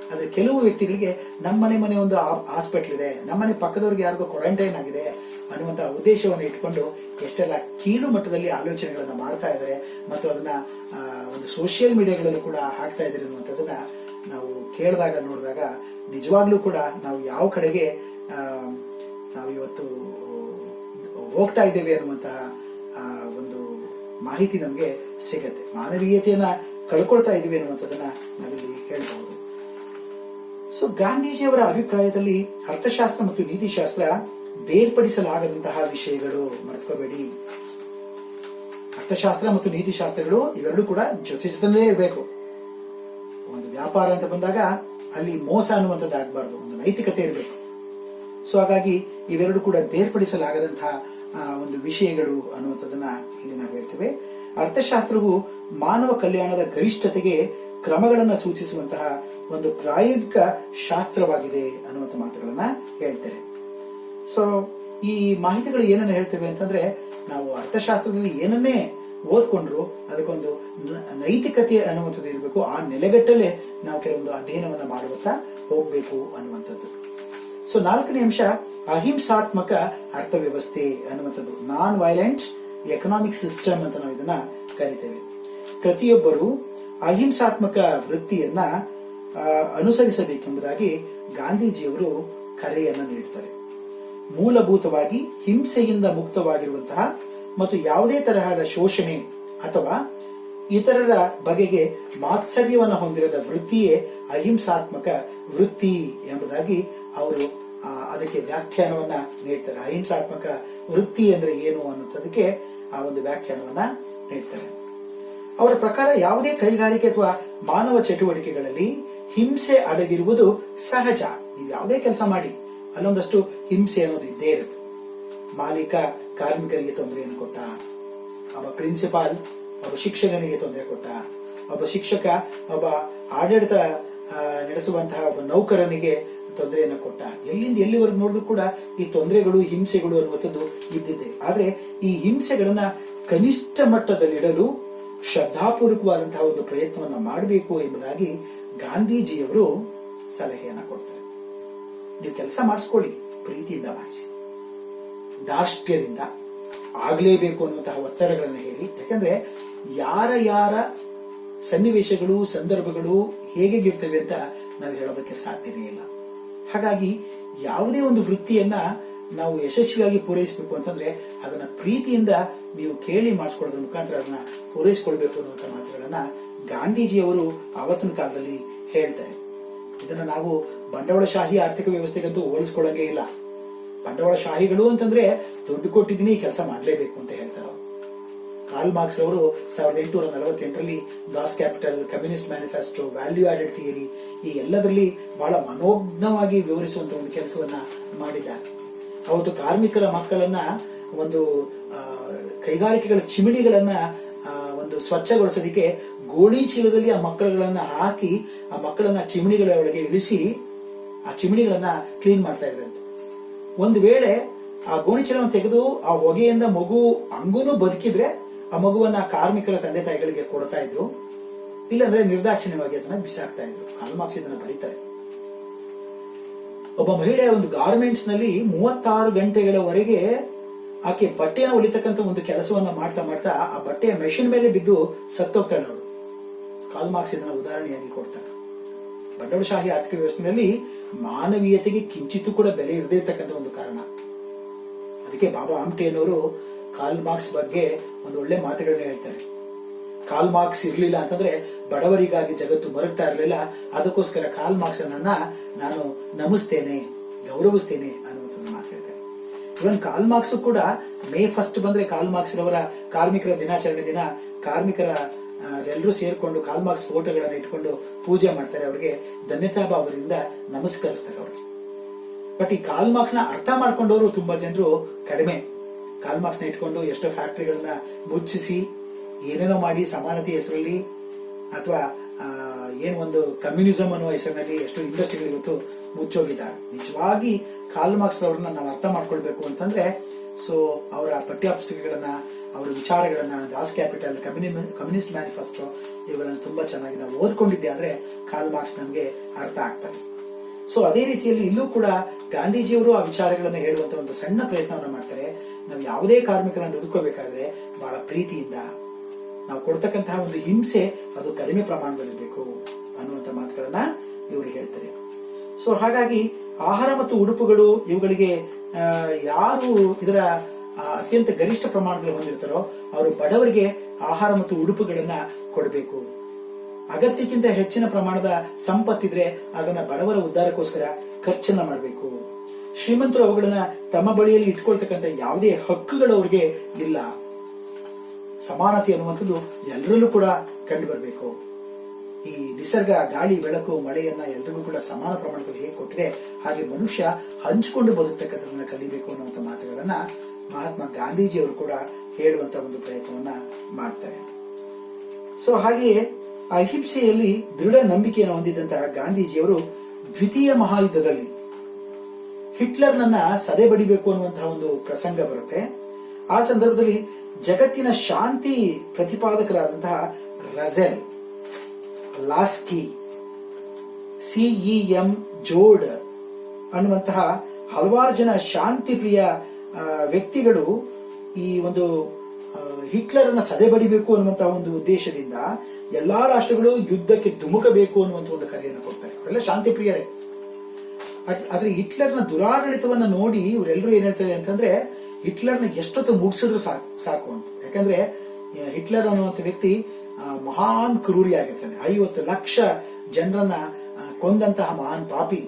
ಆದ್ರೆ ಕೆಲವು ವ್ಯಕ್ತಿಗಳಿಗೆ ನಮ್ಮನೆ ಒಂದು ಹಾಸ್ಪಿಟಲ್ ಇದೆ, ನಮ್ಮನೆ ಪಕ್ಕದವ್ರಿಗೆ ಯಾರಿಗೋ ಕ್ವಾರಂಟೈನ್ ಆಗಿದೆ ಅನ್ನುವಂತಹ ಉದ್ದೇಶವನ್ನು ಇಟ್ಕೊಂಡು ಎಷ್ಟೆಲ್ಲ ಕೀಳು ಮಟ್ಟದಲ್ಲಿ ಆಲೋಚನೆಗಳನ್ನ ಮಾಡ್ತಾ ಇದ್ದಾರೆ ಮತ್ತು ಅದನ್ನ ಒಂದು ಸೋಷಿಯಲ್ ಮೀಡಿಯಾಗಳಲ್ಲೂ ಕೂಡ ಹಾಕ್ತಾ ಇದ್ದಾರೆ ಅನ್ನುವಂಥದ್ದನ್ನ ನಾವು ಕೇಳಿದಾಗ ನೋಡಿದಾಗ ನಿಜವಾಗ್ಲೂ ಕೂಡ ನಾವು ಯಾವ ಕಡೆಗೆ ನಾವು ಇವತ್ತು ಹೋಗ್ತಾ ಇದ್ದೇವೆ ಅನ್ನುವಂತಹ ಒಂದು ಮಾಹಿತಿ ನಮ್ಗೆ ಸಿಗತ್ತೆ. ಮಾನವೀಯತೆಯನ್ನ ಕಳ್ಕೊಳ್ತಾ ಇದೀವಿ ಅನ್ನುವಂಥದ್ದನ್ನ ನಾವಿಲ್ಲಿ ಹೇಳ್ಬಹುದು. ಸೊ ಗಾಂಧೀಜಿಯವರ ಅಭಿಪ್ರಾಯದಲ್ಲಿ ಅರ್ಥಶಾಸ್ತ್ರ ಮತ್ತು ನೀತಿಶಾಸ್ತ್ರ ಬೇರ್ಪಡಿಸಲಾಗದಂತಹ ವಿಷಯಗಳು, ಮರೆತ್ಕೋಬೇಡಿ. ಅರ್ಥಶಾಸ್ತ್ರ ಮತ್ತು ನೀತಿಶಾಸ್ತ್ರಗಳು ಇವೆರಡೂ ಕೂಡ ಜೊತೆಲೇ ಇರಬೇಕು. ಒಂದು ವ್ಯಾಪಾರ ಅಂತ ಬಂದಾಗ ಅಲ್ಲಿ ಮೋಸ ಅನ್ನುವಂಥದ್ದು ಆಗ್ಬಾರ್ದು, ಒಂದು ನೈತಿಕತೆ ಇರಬೇಕು. ಸೊ ಹಾಗಾಗಿ ಇವೆರಡು ಕೂಡ ಬೇರ್ಪಡಿಸಲಾಗದಂತಹ ಒಂದು ವಿಷಯಗಳು ಅನ್ನುವಂಥದ್ದನ್ನ ಇಲ್ಲಿ ನಾವು ಹೇಳ್ತೇವೆ. ಅರ್ಥಶಾಸ್ತ್ರವು ಮಾನವ ಕಲ್ಯಾಣದ ಗರಿಷ್ಠತೆಗೆ ಕ್ರಮಗಳನ್ನ ಸೂಚಿಸುವಂತಹ ಒಂದು ಪ್ರಾಯೋಗಿಕ ಶಾಸ್ತ್ರವಾಗಿದೆ ಅನ್ನುವಂಥ ಮಾತುಗಳನ್ನ ಹೇಳ್ತಾರೆ. ಸೊ ಈ ಮಾಹಿತಿಗಳು ಏನನ್ನ ಹೇಳ್ತೇವೆ ಅಂತಂದ್ರೆ, ನಾವು ಅರ್ಥಶಾಸ್ತ್ರದಲ್ಲಿ ಏನನ್ನೇ ಓದ್ಕೊಂಡ್ರು ಅದಕ್ಕೊಂದು ನೈತಿಕತೆ ಅನ್ನುವಂಥದ್ದು ಇರಬೇಕು. ಆ ನೆಲೆಗಟ್ಟಲೆ ನಾವು ಕೆಲವೊಂದು ಅಧ್ಯಯನವನ್ನ ಮಾಡುತ್ತಾ ಹೋಗ್ಬೇಕು ಅನ್ನುವಂಥದ್ದು. ಸೊ 4ನೇ ಅಂಶ ಅಹಿಂಸಾತ್ಮಕ ಅರ್ಥವ್ಯವಸ್ಥೆ ಅನ್ನುವಂಥದ್ದು. ನಾನ್ ವೈಲೆಂಟ್ ಎಕನಾಮಿಕ್ ಸಿಸ್ಟಮ್ ಅಂತ ನಾವು ಇದನ್ನ ಕರಿತೇವೆ. ಪ್ರತಿಯೊಬ್ಬರು ಅಹಿಂಸಾತ್ಮಕ ವೃತ್ತಿಯನ್ನ ಅನುಸರಿಸಬೇಕೆಂಬುದಾಗಿ ಗಾಂಧೀಜಿಯವರು ಕರೆಯನ್ನ ನೀಡುತ್ತಾರೆ. ಮೂಲಭೂತವಾಗಿ ಹಿಂಸೆಯಿಂದ ಮುಕ್ತವಾಗಿರುವಂತಹ ಮತ್ತು ಯಾವುದೇ ತರಹದ ಶೋಷಣೆ ಅಥವಾ ಇತರರ ಬಗೆಗೆ ಮಾತ್ಸರ್ಯವನ್ನು ಹೊಂದಿರದ ವೃತ್ತಿಯೇ ಅಹಿಂಸಾತ್ಮಕ ವೃತ್ತಿ ಎಂಬುದಾಗಿ ಅವರು ಅದಕ್ಕೆ ವ್ಯಾಖ್ಯಾನವನ್ನ ನೀಡ್ತಾರೆ. ಅಹಿಂಸಾತ್ಮಕ ವೃತ್ತಿ ಅಂದ್ರೆ ಏನು ಅನ್ನೋದಕ್ಕೆ ಆ ಒಂದು ವ್ಯಾಖ್ಯಾನವನ್ನ ನೀಡ್ತಾರೆ. ಅವರ ಪ್ರಕಾರ ಯಾವುದೇ ಕೈಗಾರಿಕೆ ಅಥವಾ ಮಾನವ ಚಟುವಟಿಕೆಗಳಲ್ಲಿ ಹಿಂಸೆ ಅಡಗಿರುವುದು ಸಹಜ. ನೀವು ಯಾವುದೇ ಕೆಲಸ ಮಾಡಿ ಅಲ್ಲೊಂದಷ್ಟು ಹಿಂಸೆ ಅನ್ನೋದು ಇದ್ದೇ ಇರುತ್ತೆ. ಮಾಲೀಕ ಕಾರ್ಮಿಕರಿಗೆ ತೊಂದರೆಯನ್ನು ಕೊಟ್ಟ, ಒಬ್ಬ ಪ್ರಿನ್ಸಿಪಾಲ್ ಒಬ್ಬ ಶಿಕ್ಷಕನಿಗೆ ತೊಂದರೆ ಕೊಟ್ಟ, ಒಬ್ಬ ಶಿಕ್ಷಕ ಒಬ್ಬ ಆಡಳಿತ ನಡೆಸುವಂತಹ ಒಬ್ಬ ನೌಕರನಿಗೆ ತೊಂದರೆಯನ್ನು ಕೊಟ್ಟ. ಎಲ್ಲಿಂದ ಎಲ್ಲಿವರೆಗೂ ನೋಡಿದ್ರು ಕೂಡ ಈ ತೊಂದರೆಗಳು ಹಿಂಸೆಗಳು ಅನ್ನುವಂಥದ್ದು ಇದ್ದಿದೆ. ಆದ್ರೆ ಈ ಹಿಂಸೆಗಳನ್ನ ಕನಿಷ್ಠ ಮಟ್ಟದಲ್ಲಿಡಲು ಶ್ರದ್ಧಾಪೂರ್ವಕವಾದಂತಹ ಒಂದು ಪ್ರಯತ್ನವನ್ನ ಮಾಡಬೇಕು ಎಂಬುದಾಗಿ ಗಾಂಧೀಜಿಯವರು ಸಲಹೆಯನ್ನ ಕೊಡ್ತಾರೆ. ನೀವು ಕೆಲಸ ಮಾಡಿಸ್ಕೊಳ್ಳಿ, ಪ್ರೀತಿಯಿಂದ ಮಾಡಿಸಿ, ದಾರ್ಷ್ಟ್ಯದಿಂದ ಆಗ್ಲೇಬೇಕು ಅನ್ನುವಂತಹ ಒತ್ತಡಗಳನ್ನು ಹೇರಿ. ಯಾಕಂದ್ರೆ ಯಾರ ಸನ್ನಿವೇಶಗಳು ಸಂದರ್ಭಗಳು ಹೇಗಿರ್ತವೆ ಅಂತ ನಾವು ಹೇಳೋದಕ್ಕೆ ಸಾಧ್ಯನೇ ಇಲ್ಲ. ಹಾಗಾಗಿ ಯಾವುದೇ ಒಂದು ವೃತ್ತಿಯನ್ನ ನಾವು ಯಶಸ್ವಿಯಾಗಿ ಪೂರೈಸಬೇಕು ಅಂತಂದ್ರೆ ಅದನ್ನ ಪ್ರೀತಿಯಿಂದ ನೀವು ಕೇಳಿ ಮಾಡಿಸ್ಕೊಳ್ಳೋದ್ರ ಮುಖಾಂತರ ಅದನ್ನ ಪೂರೈಸಿಕೊಳ್ಬೇಕು ಅನ್ನುವಂಥ ಮಾತುಗಳನ್ನ ಗಾಂಧೀಜಿಯವರು ಆವತ್ತಿನ ಕಾಲದಲ್ಲಿ ಹೇಳ್ತಾರೆ. ಇದನ್ನ ನಾವು ಬಂಡವಾಳಶಾಹಿ ಆರ್ಥಿಕ ವ್ಯವಸ್ಥೆಗಂತೂ ಹೋಲಿಸ್ಕೊಳ್ಳಂಗೇ ಇಲ್ಲ. ಬಂಡವಾಳಶಾಹಿಗಳು ಅಂತಂದ್ರೆ ದುಡ್ಡು ಕೊಟ್ಟಿದ್ದೀನಿ ಕೆಲಸ ಮಾಡಲೇಬೇಕು ಅಂತ ಹೇಳ್ತಾರೆ. ಕಾರ್ಲ್ ಮಾರ್ಕ್ಸ್ ಅವರು 1848ರಲ್ಲಿ Das Kapital, Communist Manifesto, value added theory ಈ ಎಲ್ಲದರಲ್ಲಿ ಬಹಳ ಮನೋಜ್ಞವಾಗಿ ವಿವರಿಸುವಂತ ಒಂದು ಕೆಲಸವನ್ನ ಮಾಡಿದ್ದಾರೆ. ಅವತ್ತು ಕಾರ್ಮಿಕರ ಮಕ್ಕಳನ್ನ ಒಂದು ಕೈಗಾರಿಕೆಗಳ ಚಿಮಿಣಿಗಳನ್ನ ಒಂದು ಸ್ವಚ್ಛಗೊಳಿಸೋದಕ್ಕೆ ಗೋಣಿ ಚೀಲದಲ್ಲಿ ಆ ಮಕ್ಕಳುಗಳನ್ನ ಹಾಕಿ ಆ ಮಕ್ಕಳನ್ನ ಚಿಮಿಣಿಗಳ ಒಳಗೆ ಇಳಿಸಿ ಆ ಚಿಮಿಣಿಗಳನ್ನ ಕ್ಲೀನ್ ಮಾಡ್ತಾ ಇದ್ರಂತೆ. ಒಂದು ವೇಳೆ ಆ ಗೋಣಿ ಚೀಲವನ್ನು ತೆಗೆದು ಆ ಹೊಗೆಯಿಂದ ಮಗು ಹಂಗೂನು ಬದುಕಿದ್ರೆ ಆ ಮಗುವನ್ನ ಕಾರ್ಮಿಕರ ತಂದೆ ತಾಯಿಗಳಿಗೆ ಕೊಡ್ತಾ ಇದ್ರು, ಇಲ್ಲಾಂದ್ರೆ ನಿರ್ದಾಕ್ಷಿಣ್ಯವಾಗಿ ಅದನ್ನ ಬಿಸಾಕ್ತಾ ಇದ್ರು. ಕಾರ್ಲ್ ಮಾರ್ಕ್ಸ್ ಇದನ್ನ ಬರೀತಾರೆ. ಒಬ್ಬ ಮಹಿಳೆ ಒಂದು ಗಾರ್ಮೆಂಟ್ಸ್ ನಲ್ಲಿ 36 ಗಂಟೆಗಳವರೆಗೆ ಆಕೆ ಬಟ್ಟೆಯನ್ನು ಹೊಲಿತಕ್ಕಂಥ ಒಂದು ಕೆಲಸವನ್ನ ಮಾಡ್ತಾ ಮಾಡ್ತಾ ಆ ಬಟ್ಟೆಯ ಮೆಷಿನ್ ಮೇಲೆ ಬಿದ್ದು ಸತ್ತೋಗ್ತಾಳೆ ಅವಳು. ಕಾರ್ಲ್ ಮಾರ್ಕ್ಸ್ ಇದನ್ನ ಉದಾಹರಣೆಯಾಗಿ ಕೊಡ್ತಾರೆ. ಬಂಡವಾಳಶಾಹಿ ಆರ್ಥಿಕ ವ್ಯವಸ್ಥೆಯಲ್ಲಿ ಮಾನವೀಯತೆಗೆ ಕಿಂಚಿತ್ತೂ ಕೂಡ ಬೆಲೆ ಇರದೇ ಇರತಕ್ಕಂಥ ಒಂದು ಕಾರಣ. ಅದಕ್ಕೆ ಬಾಬಾ ಆಮ್ಟೆ ಅನ್ನೋರು ಕಾರ್ಲ್ ಮಾರ್ಕ್ಸ್ ಬಗ್ಗೆ ಒಂದು ಒಳ್ಳೆ ಮಾತುಗಳನ್ನ ಹೇಳ್ತಾರೆ. ಕಾರ್ಲ್ ಮಾರ್ಕ್ಸ್ ಇರ್ಲಿಲ್ಲ ಅಂತಂದ್ರೆ ಬಡವರಿಗಾಗಿ ಜಗತ್ತು ಮರಗ್ತಾ ಇರಲಿಲ್ಲ. ಅದಕ್ಕೋಸ್ಕರ ಕಾರ್ಲ್ ಮಾರ್ಕ್ಸ್ ಅನ್ನ ನಾನು ನಮಿಸ್ತೇನೆ, ಗೌರವಿಸ್ತೇನೆ ಅನ್ನುವಂಥ ಮಾತು ಹೇಳ್ತಾರೆ. ಇವನ್ ಕಾರ್ಲ್ ಮಾರ್ಕ್ಸ್ ಕೂಡ ಮೇ 1 ಬಂದ್ರೆ ಕಾರ್ಲ್ ಮಾರ್ಕ್ಸ್ ರವರ ಕಾರ್ಮಿಕರ ದಿನಾಚರಣೆ ದಿನ ಕಾರ್ಮಿಕರ ಎಲ್ಲರೂ ಸೇರ್ಕೊಂಡು ಕಾರ್ಲ್ ಮಾರ್ಕ್ಸ್ ಫೋಟೋಗಳನ್ನ ಇಟ್ಕೊಂಡು ಪೂಜೆ ಮಾಡ್ತಾರೆ. ಅವರಿಗೆ ಧನ್ಯತಾ ಭಾವದಿಂದ ನಮಸ್ಕರಿಸ್ತಾರೆ ಅವ್ರಿಗೆ. ಬಟ್ ಈ ಕಾರ್ಲ್ ಮಾರ್ಕ್ಸ್ ನ ಅರ್ಥ ಮಾಡ್ಕೊಂಡವರು ತುಂಬಾ ಜನರು ಕಡಿಮೆ. ಕಾರ್ಲ್ ಮಾರ್ಕ್ಸ್ ನ ಇಟ್ಕೊಂಡು ಎಷ್ಟೋ ಫ್ಯಾಕ್ಟರಿಗಳನ್ನ ಮುಚ್ಚಿಸಿ ಏನೇನೋ ಮಾಡಿ ಸಮಾನತೆ ಹೆಸರಲ್ಲಿ ಅಥವಾ ಏನ್ ಒಂದು ಕಮ್ಯುನಿಸಂ ಅನ್ನುವ ಹೆಸರಿನಲ್ಲಿ ಎಷ್ಟೋ ಇಂಡಸ್ಟ್ರಿಗಳು ಇವತ್ತು ಮುಚ್ಚೋಗಿದ್ದಾರೆ. ನಿಜವಾಗಿ ಕಾರ್ಲ್ ಮಾರ್ಕ್ಸ್ ಅವ್ರನ್ನ ನಾವು ಅರ್ಥ ಮಾಡ್ಕೊಳ್ಬೇಕು ಅಂತಂದ್ರೆ ಅವರ ಪಠ್ಯ ಪುಸ್ತಕಗಳನ್ನ, ಅವರ ವಿಚಾರಗಳನ್ನ, ದಾಸ್ ಕ್ಯಾಪಿಟಲ್, ಕಮ್ಯುನಿಸ್ಟ್ ಮ್ಯಾನಿಫೆಸ್ಟೋ ಇವುಗಳನ್ನು ತುಂಬಾ ಚೆನ್ನಾಗಿ ನಾವು ಓದ್ಕೊಂಡಿದ್ದೆ ಆದ್ರೆ ಕಾರ್ಲ್ ಮಾರ್ಕ್ಸ್ ನಮಗೆ ಅರ್ಥ ಆಗ್ತದೆ. ಅದೇ ರೀತಿಯಲ್ಲಿ ಇಲ್ಲೂ ಕೂಡ ಗಾಂಧೀಜಿಯವರು ಆ ವಿಚಾರಗಳನ್ನು ಹೇಳುವಂತ ಒಂದು ಸಣ್ಣ ಪ್ರಯತ್ನವನ್ನ ಮಾಡ್ತಾರೆ. ನಾವು ಯಾವುದೇ ಕಾರ್ಮಿಕರನ್ನ ದುಡ್ಕೋಬೇಕಾದ್ರೆ ಬಹಳ ಪ್ರೀತಿಯಿಂದ ನಾವು ಕೊಡ್ತಕ್ಕಂತಹ ಒಂದು ಹಿಂಸೆ ಅದು ಕಡಿಮೆ ಪ್ರಮಾಣದಲ್ಲಿರಬೇಕು ಅನ್ನುವಂತ ಮಾತುಗಳನ್ನ ಇವರು ಹೇಳ್ತಾರೆ. ಹಾಗಾಗಿ ಆಹಾರ ಮತ್ತು ಉಡುಪುಗಳು ಇವುಗಳಿಗೆ ಯಾರು ಇದರ ಅತ್ಯಂತ ಗರಿಷ್ಠ ಪ್ರಮಾಣದಲ್ಲಿ ಹೊಂದಿರ್ತಾರೋ ಅವರು ಬಡವರಿಗೆ ಆಹಾರ ಮತ್ತು ಉಡುಪುಗಳನ್ನ ಕೊಡಬೇಕು. ಅಗತ್ಯಕ್ಕಿಂತ ಹೆಚ್ಚಿನ ಪ್ರಮಾಣದ ಸಂಪತ್ತಿದ್ರೆ ಅದನ್ನ ಬಡವರ ಉದ್ಧಾರಕ್ಕೋಸ್ಕರ ಖರ್ಚನ್ನ ಮಾಡಬೇಕು. ಶ್ರೀಮಂತರು ಅವುಗಳನ್ನ ತಮ್ಮ ಬಳಿಯಲ್ಲಿ ಇಟ್ಕೊಳ್ತಕ್ಕಂಥ ಯಾವುದೇ ಹಕ್ಕುಗಳು ಅವ್ರಿಗೆ ಇಲ್ಲ. ಸಮಾನತೆ ಅನ್ನುವಂಥದ್ದು ಎಲ್ಲರಲ್ಲೂ ಕೂಡ ಕಂಡು ಬರಬೇಕು. ಈ ನಿಸರ್ಗ, ಗಾಳಿ, ಬೆಳಕು, ಮಳೆಯನ್ನ ಎಲ್ರಿಗೂ ಕೂಡ ಸಮಾನ ಪ್ರಮಾಣದಲ್ಲಿ ಹೇಗೆ ಕೊಟ್ಟಿದೆ ಹಾಗೆ ಮನುಷ್ಯ ಹಂಚಿಕೊಂಡು ಬದುಕ್ತಕ್ಕಂಥದನ್ನ ಕಲಿಬೇಕು ಅನ್ನುವಂಥ ಮಾತುಗಳನ್ನ ಮಹಾತ್ಮ ಗಾಂಧೀಜಿಯವರು ಕೂಡ ಹೇಳುವಂತ ಒಂದು ಪ್ರಯತ್ನವನ್ನ ಮಾಡ್ತಾರೆ. ಹಾಗೆಯೇ ಅಹಿಂಸೆಯಲ್ಲಿ ದೃಢ ನಂಬಿಕೆಯನ್ನು ಹೊಂದಿದಂತಹ ಗಾಂಧೀಜಿಯವರು ದ್ವಿತೀಯ ಮಹಾಯುದ್ಧದಲ್ಲಿ ಹಿಟ್ಲರ್ನನ್ನ ಸದೆ ಬಡಿಬೇಕು ಅನ್ನುವಂತಹ ಒಂದು ಪ್ರಸಂಗ ಬರುತ್ತೆ. ಆ ಸಂದರ್ಭದಲ್ಲಿ ಜಗತ್ತಿನ ಶಾಂತಿ ಪ್ರತಿಪಾದಕರಾದಂತಹ ರಜೆಲ್, ಲಾಸ್ಕಿ, ಸಿಇಎಂ ಜೋಡ್ ಅನ್ನುವಂತಹ ಹಲವಾರು ಜನ ಶಾಂತಿ ಪ್ರಿಯ ವ್ಯಕ್ತಿಗಳು ಈ ಒಂದು ಹಿಟ್ಲರನ್ನ ಸದೆ ಬಡಿಬೇಕು ಅನ್ನುವಂತಹ ಒಂದು ಉದ್ದೇಶದಿಂದ ಎಲ್ಲಾ ರಾಷ್ಟ್ರಗಳು ಯುದ್ಧಕ್ಕೆ ಧುಮುಕಬೇಕು ಅನ್ನುವಂಥ ಒಂದು ಕರೆಯನ್ನು ಕೊಡ್ತಾರೆ. ಅವರೆಲ್ಲ ಶಾಂತಿ ಪ್ರಿಯರೇ. ಆದ್ರೆ ಹಿಟ್ಲರ್ನ ದುರಾಡಳಿತವನ್ನ ನೋಡಿ ಇವರೆಲ್ಲರೂ ಏನ್ ಹೇಳ್ತಾರೆ ಅಂತಂದ್ರೆ ಹಿಟ್ಲರ್ನ ಎಷ್ಟೊತ್ತು ಮುಗಿಸಿದ್ರು ಸಾಕು ಅಂತ. ಯಾಕಂದ್ರೆ ಹಿಟ್ಲರ್ ಅನ್ನುವಂಥ ವ್ಯಕ್ತಿ ಮಹಾನ್ ಕ್ರೂರಿಯಾಗಿರ್ತಾನೆ. 50 ಲಕ್ಷ ಜನರನ್ನ ಕೊಂದಂತಹ ಮಹಾನ್ ಪಾಪಿ.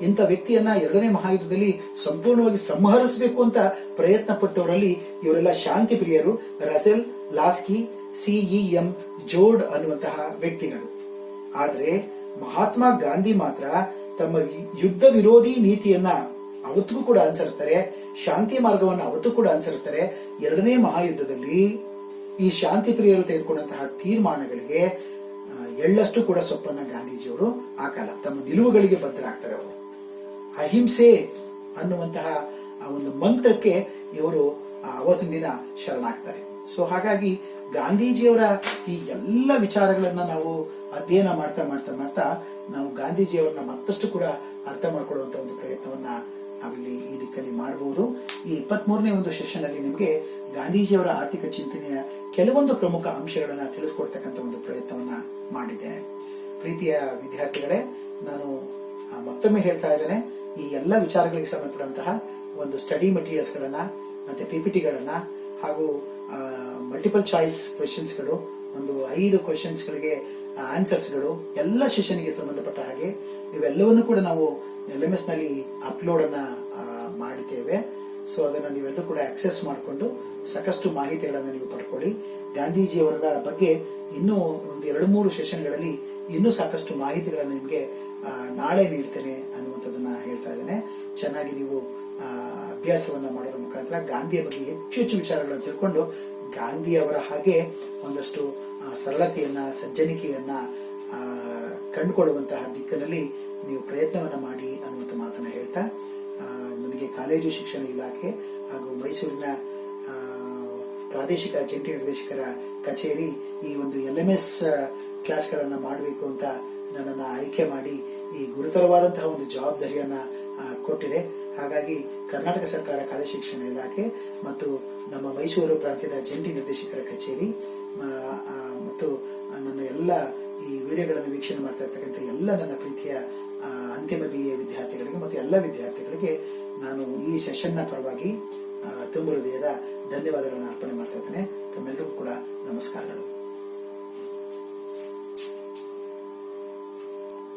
ಇಂಥ ವ್ಯಕ್ತಿಯನ್ನ ಎರಡನೇ ಮಹಾಯುದ್ಧದಲ್ಲಿ ಸಂಪೂರ್ಣವಾಗಿ ಸಂಹರಿಸಬೇಕು ಅಂತ ಪ್ರಯತ್ನ ಪಟ್ಟವರಲ್ಲಿ ಇವರೆಲ್ಲ ಶಾಂತಿ ಪ್ರಿಯರು, ರಸೆಲ್, ಲಾಸ್ಕಿ, CEM ಜೋರ್ಡ್ ಅನ್ನುವಂತಹ ವ್ಯಕ್ತಿಗಳು. ಆದ್ರೆ ಮಹಾತ್ಮ ಗಾಂಧಿ ಮಾತ್ರ ತಮ್ಮ ಯುದ್ಧ ವಿರೋಧಿ ನೀತಿಯನ್ನ ಅವತ್ತಿಗೂ ಕೂಡ ಅನುಸರಿಸ್ತಾರೆ, ಶಾಂತಿ ಮಾರ್ಗವನ್ನು ಅವತ್ತು ಕೂಡ ಅನುಸರಿಸ್ತಾರೆ. ಎರಡನೇ ಮಹಾಯುದ್ಧದಲ್ಲಿ ಈ ಶಾಂತಿ ಪ್ರಿಯರು ತೆಗೆದುಕೊಂಡಂತಹ ತೀರ್ಮಾನಗಳಿಗೆ ಎಳ್ಳಷ್ಟು ಕೂಡ ಸೊಪ್ಪನ್ನ ಗಾಂಧೀಜಿಯವರು ಹಾಕಲ್ಲ. ತಮ್ಮ ನಿಲುವುಗಳಿಗೆ ಬದ್ಧರಾಗ್ತಾರೆ. ಅವರು ಅಹಿಂಸೆ ಅನ್ನುವಂತಹ ಒಂದು ಮಂತ್ರಕ್ಕೆ ಇವರು ಅವತ್ತಿನ ದಿನ ಶರಣಾಗ್ತಾರೆ. ಸೊ ಹಾಗಾಗಿ ಗಾಂಧೀಜಿಯವರ ಈ ಎಲ್ಲ ವಿಚಾರಗಳನ್ನ ನಾವು ಅಧ್ಯಯನ ಮಾಡ್ತಾ ಮಾಡ್ತಾ ಮಾಡ್ತಾ ನಾವು ಗಾಂಧೀಜಿಯವರನ್ನ ಮತ್ತಷ್ಟು ಕೂಡ ಅರ್ಥ ಮಾಡ್ಕೊಳ್ಳುವಂತ ಒಂದು ಪ್ರಯತ್ನವನ್ನ ನಾವಿಲ್ಲಿ ಈ ದಿಕ್ಕಲ್ಲಿ ಮಾಡಬಹುದು. ಈ 23ನೇ ಒಂದು ಸೆಷನ್ ಅಲ್ಲಿ ನಿಮಗೆ ಗಾಂಧೀಜಿಯವರ ಆರ್ಥಿಕ ಚಿಂತನೆಯ ಕೆಲವೊಂದು ಪ್ರಮುಖ ಅಂಶಗಳನ್ನ ತಿಳಿಸ್ಕೊಡ್ತಕ್ಕಂಥ ಒಂದು ಪ್ರಯತ್ನವನ್ನ ಮಾಡಿದ್ದೇನೆ. ಪ್ರೀತಿಯ ವಿದ್ಯಾರ್ಥಿಗಳೇ, ನಾನು ಮತ್ತೊಮ್ಮೆ ಹೇಳ್ತಾ ಇದ್ದೇನೆ, ಈ ಎಲ್ಲ ವಿಚಾರಗಳಿಗೆ ಸಂಬಂಧಪಟ್ಟಂತಹ ಒಂದು ಸ್ಟಡಿ ಮೆಟೀರಿಯಲ್ಸ್ ಗಳನ್ನ ಮತ್ತೆ PPTಗಳನ್ನ ಹಾಗೂ ಮಲ್ಟಿಪಲ್ ಚಾಯ್ಸ್ ಕ್ವೆಶನ್ಸ್ಗಳು, ಒಂದು 5 ಕ್ವೆಶನ್ಸ್ಗಳಿಗೆ ಆನ್ಸರ್ಸ್ಗಳು ಎಲ್ಲ ಸೆಷನ್ಗೆ ಸಂಬಂಧಪಟ್ಟ ಹಾಗೆ ಇವೆಲ್ಲವನ್ನು ಕೂಡ ನಾವು LMS ನಲ್ಲಿ ಅಪ್ಲೋಡ್ ಅನ್ನ ಮಾಡಿದ್ದೇವೆ. ಸೊ ಅದನ್ನ ನೀವೆಲ್ಲರೂ ಕೂಡ ಆಕ್ಸೆಸ್ ಮಾಡಿಕೊಂಡು ಸಾಕಷ್ಟು ಮಾಹಿತಿಗಳನ್ನು ನೀವು ಪಡ್ಕೊಳ್ಳಿ. ಗಾಂಧೀಜಿಯವರ ಬಗ್ಗೆ ಇನ್ನೂ ಒಂದು 2-3 ಸೆಷನ್ಗಳಲ್ಲಿ ಇನ್ನೂ ಸಾಕಷ್ಟು ಮಾಹಿತಿಗಳನ್ನು ನಿಮಗೆ ನಾಳೆ ನೀಡ್ತೇನೆ ಅನ್ನುವಂಥದ್ದನ್ನ ಹೇಳ್ತಾ ಇದ್ದೇನೆ. ಚೆನ್ನಾಗಿ ನೀವು ಅಭ್ಯಾಸವನ್ನ ಮಾಡೋದ್ರ ಮುಖಾಂತರ ಗಾಂಧಿಯ ಬಗ್ಗೆ ಹೆಚ್ಚು ಹೆಚ್ಚು ವಿಚಾರಗಳನ್ನು ತಿಳ್ಕೊಂಡು ಗಾಂಧಿಯವರ ಹಾಗೆ ಒಂದಷ್ಟು ಸರಳತೆಯನ್ನ, ಸಜ್ಜನಿಕೆಯನ್ನ ಕಂಡುಕೊಳ್ಳುವಂತಹ ದಿಕ್ಕಿನಲ್ಲಿ ನೀವು ಪ್ರಯತ್ನವನ್ನ ಮಾಡಿ ಅನ್ನುವಂಥ ಮಾತನ್ನ ಹೇಳ್ತಾ, ನನಗೆ ಕಾಲೇಜು ಶಿಕ್ಷಣ ಇಲಾಖೆ ಹಾಗೂ ಮೈಸೂರಿನ ಪ್ರಾದೇಶಿಕ ಜಂಟಿ ನಿರ್ದೇಶಕರ ಕಚೇರಿ ಈ ಒಂದು LMS ಕ್ಲಾಸ್ಗಳನ್ನ ಮಾಡಬೇಕು ಅಂತ ನನ್ನನ್ನು ಆಯ್ಕೆ ಮಾಡಿ ಈ ಗುರುತರವಾದಂತಹ ಒಂದು ಜವಾಬ್ದಾರಿಯನ್ನ ಕೊಟ್ಟಿದೆ. ಹಾಗಾಗಿ ಕರ್ನಾಟಕ ಸರ್ಕಾರ ಕಾಲೇಜು ಶಿಕ್ಷಣ ಇಲಾಖೆ ಮತ್ತು ನಮ್ಮ ಮೈಸೂರು ಪ್ರಾಂತ್ಯದ ಜಂಟಿ ನಿರ್ದೇಶಕರ ಕಚೇರಿ ಮತ್ತು ನನ್ನ ಎಲ್ಲ ಈ ವಿಡಿಯೋಗಳನ್ನು ವೀಕ್ಷಣೆ ಮಾಡ್ತಾ ಇರ್ತಕ್ಕಂಥ ಎಲ್ಲ ನನ್ನ ಪ್ರೀತಿಯ ಅಂತಿಮ BA ವಿದ್ಯಾರ್ಥಿಗಳಿಗೆ ಮತ್ತು ಎಲ್ಲ ವಿದ್ಯಾರ್ಥಿಗಳಿಗೆ ನಾನು ಈ ಸೆಷನ್ನ ಪರವಾಗಿ ತುಂಬ ಹೃದಯದ ಧನ್ಯವಾದಗಳನ್ನು ಅರ್ಪಣೆ ಮಾಡ್ತಾ ಇದ್ದೇನೆ. ತಮ್ಮೆಲ್ಲರಿಗೂ ಕೂಡ ನಮಸ್ಕಾರಗಳು.